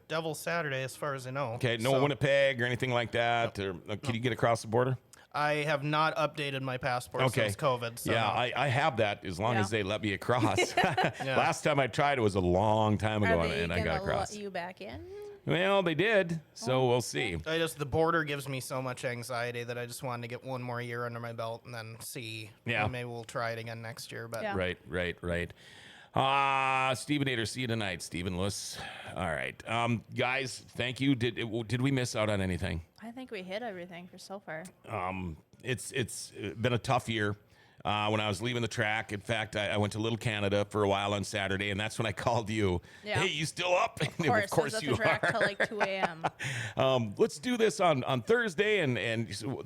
Devil Saturday, as far as I know. Okay, no Winnipeg or anything like that? Or can you get across the border? I have not updated my passport since COVID. So yeah, no. I have that as long as they let me across. Yeah. Last time I tried, it was a long time ago, Are they and I got gonna across. let you back in? Well, they did, so we'll see. The border gives me so much anxiety that I just wanted to get one more year under my belt and then see. Yeah. Maybe we'll try it again next year. But Yeah. Right. Stephen Ader, see you tonight, Stephen Lewis. All right. Guys, thank you. Did we miss out on anything? I think we hit everything for so far. It's been a tough year. When I was leaving the track, in fact, I went to Little Canada for a while on Saturday, and that's when I called you. Yeah. Hey, you still up? Of course, I was at the track till like 2 a.m. Let's do this on Thursday. And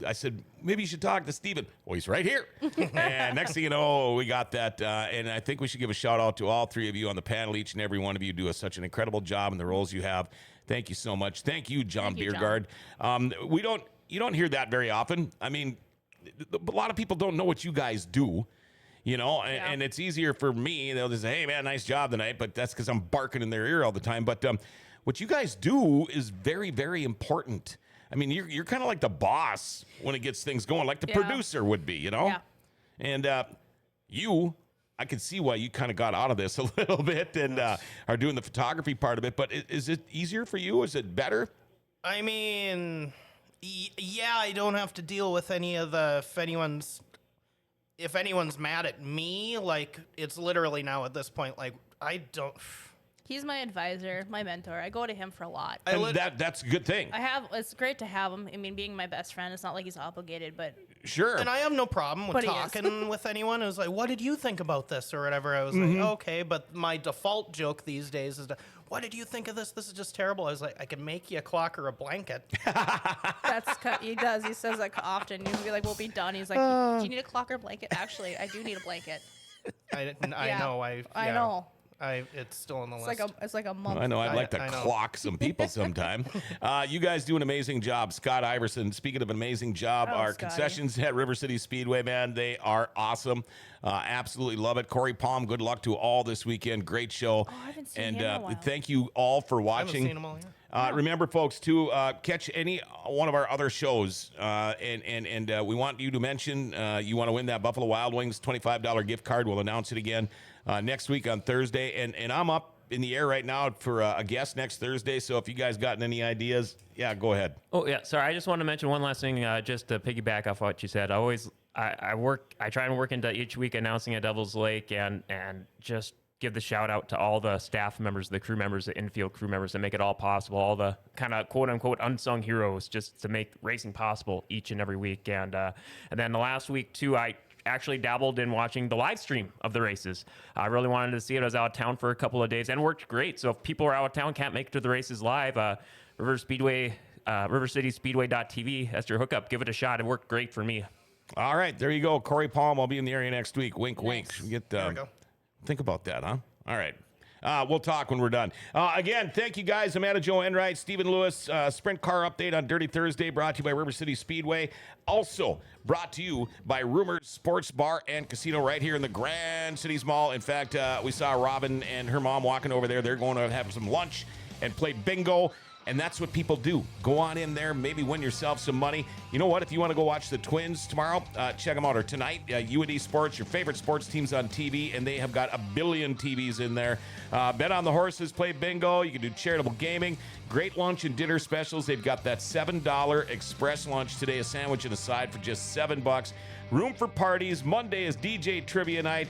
I said, maybe you should talk to Steven. Well, he's right here. And next thing you know, we got that. And I think we should give a shout out to all 3 of you on the panel. Each and every one of you do such an incredible job in the roles you have. Thank you so much. Thank you, John Thank you, Biergard. You don't hear that very often. I mean, a lot of people don't know what you guys do. And it's easier for me. They'll just say, hey, man, nice job tonight. But that's because I'm barking in their ear all the time. But what you guys do is very, very important. I mean, you're kind of like the boss when it gets things going, like the producer would be, Yeah. And I could see why you kind of got out of this a little bit and are doing the photography part of it. But is it easier for you? Is it better? I mean, yeah, I don't have to deal with any of the if anyone's mad at me, like it's literally now at this point, like I don't. He's my advisor, my mentor. I go to him for a lot. And that's a good thing. It's great to have him. I mean, being my best friend, it's not like he's obligated, but Sure. And I have no problem with But he is. talking with anyone. It was like, what did you think about this or whatever? I was like, okay, but my default joke these days is, what did you think of this? This is just terrible. I was like, I can make you a clock or a blanket. He does. He says that often. You'll be like, we'll be done. He's like, do you need a clock or blanket? Actually, I do need a blanket. I Yeah. know. I know. It's still on the It's list. like a month. I know. I'd like to I know. clock some people sometime. You guys do an amazing job. Scott Iverson, speaking of an amazing job, Oh, our Scotty. concessions at River City Speedway, man, they are awesome. Absolutely love it. Corey Palm, good luck to all this weekend. Great show. I haven't seen and him in a while. thank you all for I haven't watching. seen them all yet. Remember, folks, to catch any one of our other shows, and we want you to mention you want to win that Buffalo Wild Wings $25 gift card. We'll announce it again next week on Thursday, and I'm up in the air right now for a guest next Thursday. So if you guys gotten any ideas, yeah, go ahead. Oh yeah, sorry. I just want to mention one last thing, just to piggyback off what you said. I try and work into each week announcing at Devil's Lake and just give the shout out to all the staff members, the crew members, the infield crew members that make it all possible, all the kind of quote unquote unsung heroes just to make racing possible each and every week. And then the last week too, I actually dabbled in watching the live stream of the races. I really wanted to see it. I was out of town for a couple of days and worked great. So if people are out of town, can't make it to the races live, River City Speedway.tv, that's your hookup. Give it a shot. It worked great for me. All right, there you go. Corey Palm, I'll be in the area next week. Wink, wink. Nice. Should we get, There we go. think about that, huh? All right. We'll talk when we're done. Again, thank you guys. Amanda Joe Enright, Stephen Lewis, Sprint Car Update on Dirty Thursday, brought to you by River City Speedway. Also brought to you by Rumors Sports Bar and Casino right here in the Grand Cities Mall. In fact, we saw Robin and her mom walking over there. They're going to have some lunch and play bingo. And that's what people do. Go on in there, maybe win yourself some money. You know what? If you want to go watch the Twins tomorrow, check them out. Or tonight, UAD Sports, your favorite sports teams on TV, and they have got a billion TVs in there. Bet on the horses, play bingo. You can do charitable gaming. Great lunch and dinner specials. They've got that $7 express lunch today, a sandwich and a side for just $7. Room for parties. Monday is DJ Trivia Night.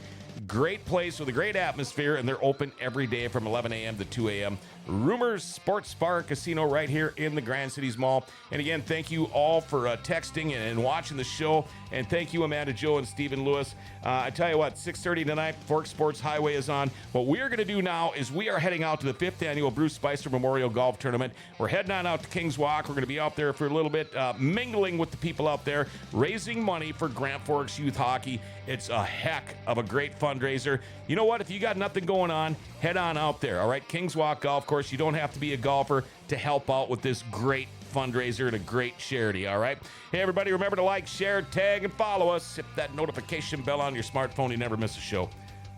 Great place with a great atmosphere, and they're open every day from 11 a.m. to 2 a.m. Rumors Sports Bar and Casino right here in the Grand Cities Mall. And again, thank you all for texting and watching the show. And thank you, Amanda Joe and Stephen Lewis. I tell you what, 6:30 tonight, Fork Sports Highway is on. What we are going to do now is we are heading out to the 5th Annual Bruce Spicer Memorial Golf Tournament. We're heading on out to Kings Walk. We're going to be out there for a little bit, mingling with the people out there, raising money for Grand Forks Youth Hockey. It's a heck of a great fundraiser. You know what? If you got nothing going on, head on out there, all right? Kings Walk Golf Course. You don't have to be a golfer to help out with this great fundraiser and a great charity, all right? Hey, everybody, remember to like, share, tag, and follow us. Hit that notification bell on your smartphone. You never miss a show.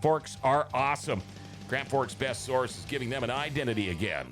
Forks are awesome. Grand Forks' best source is giving them an identity again.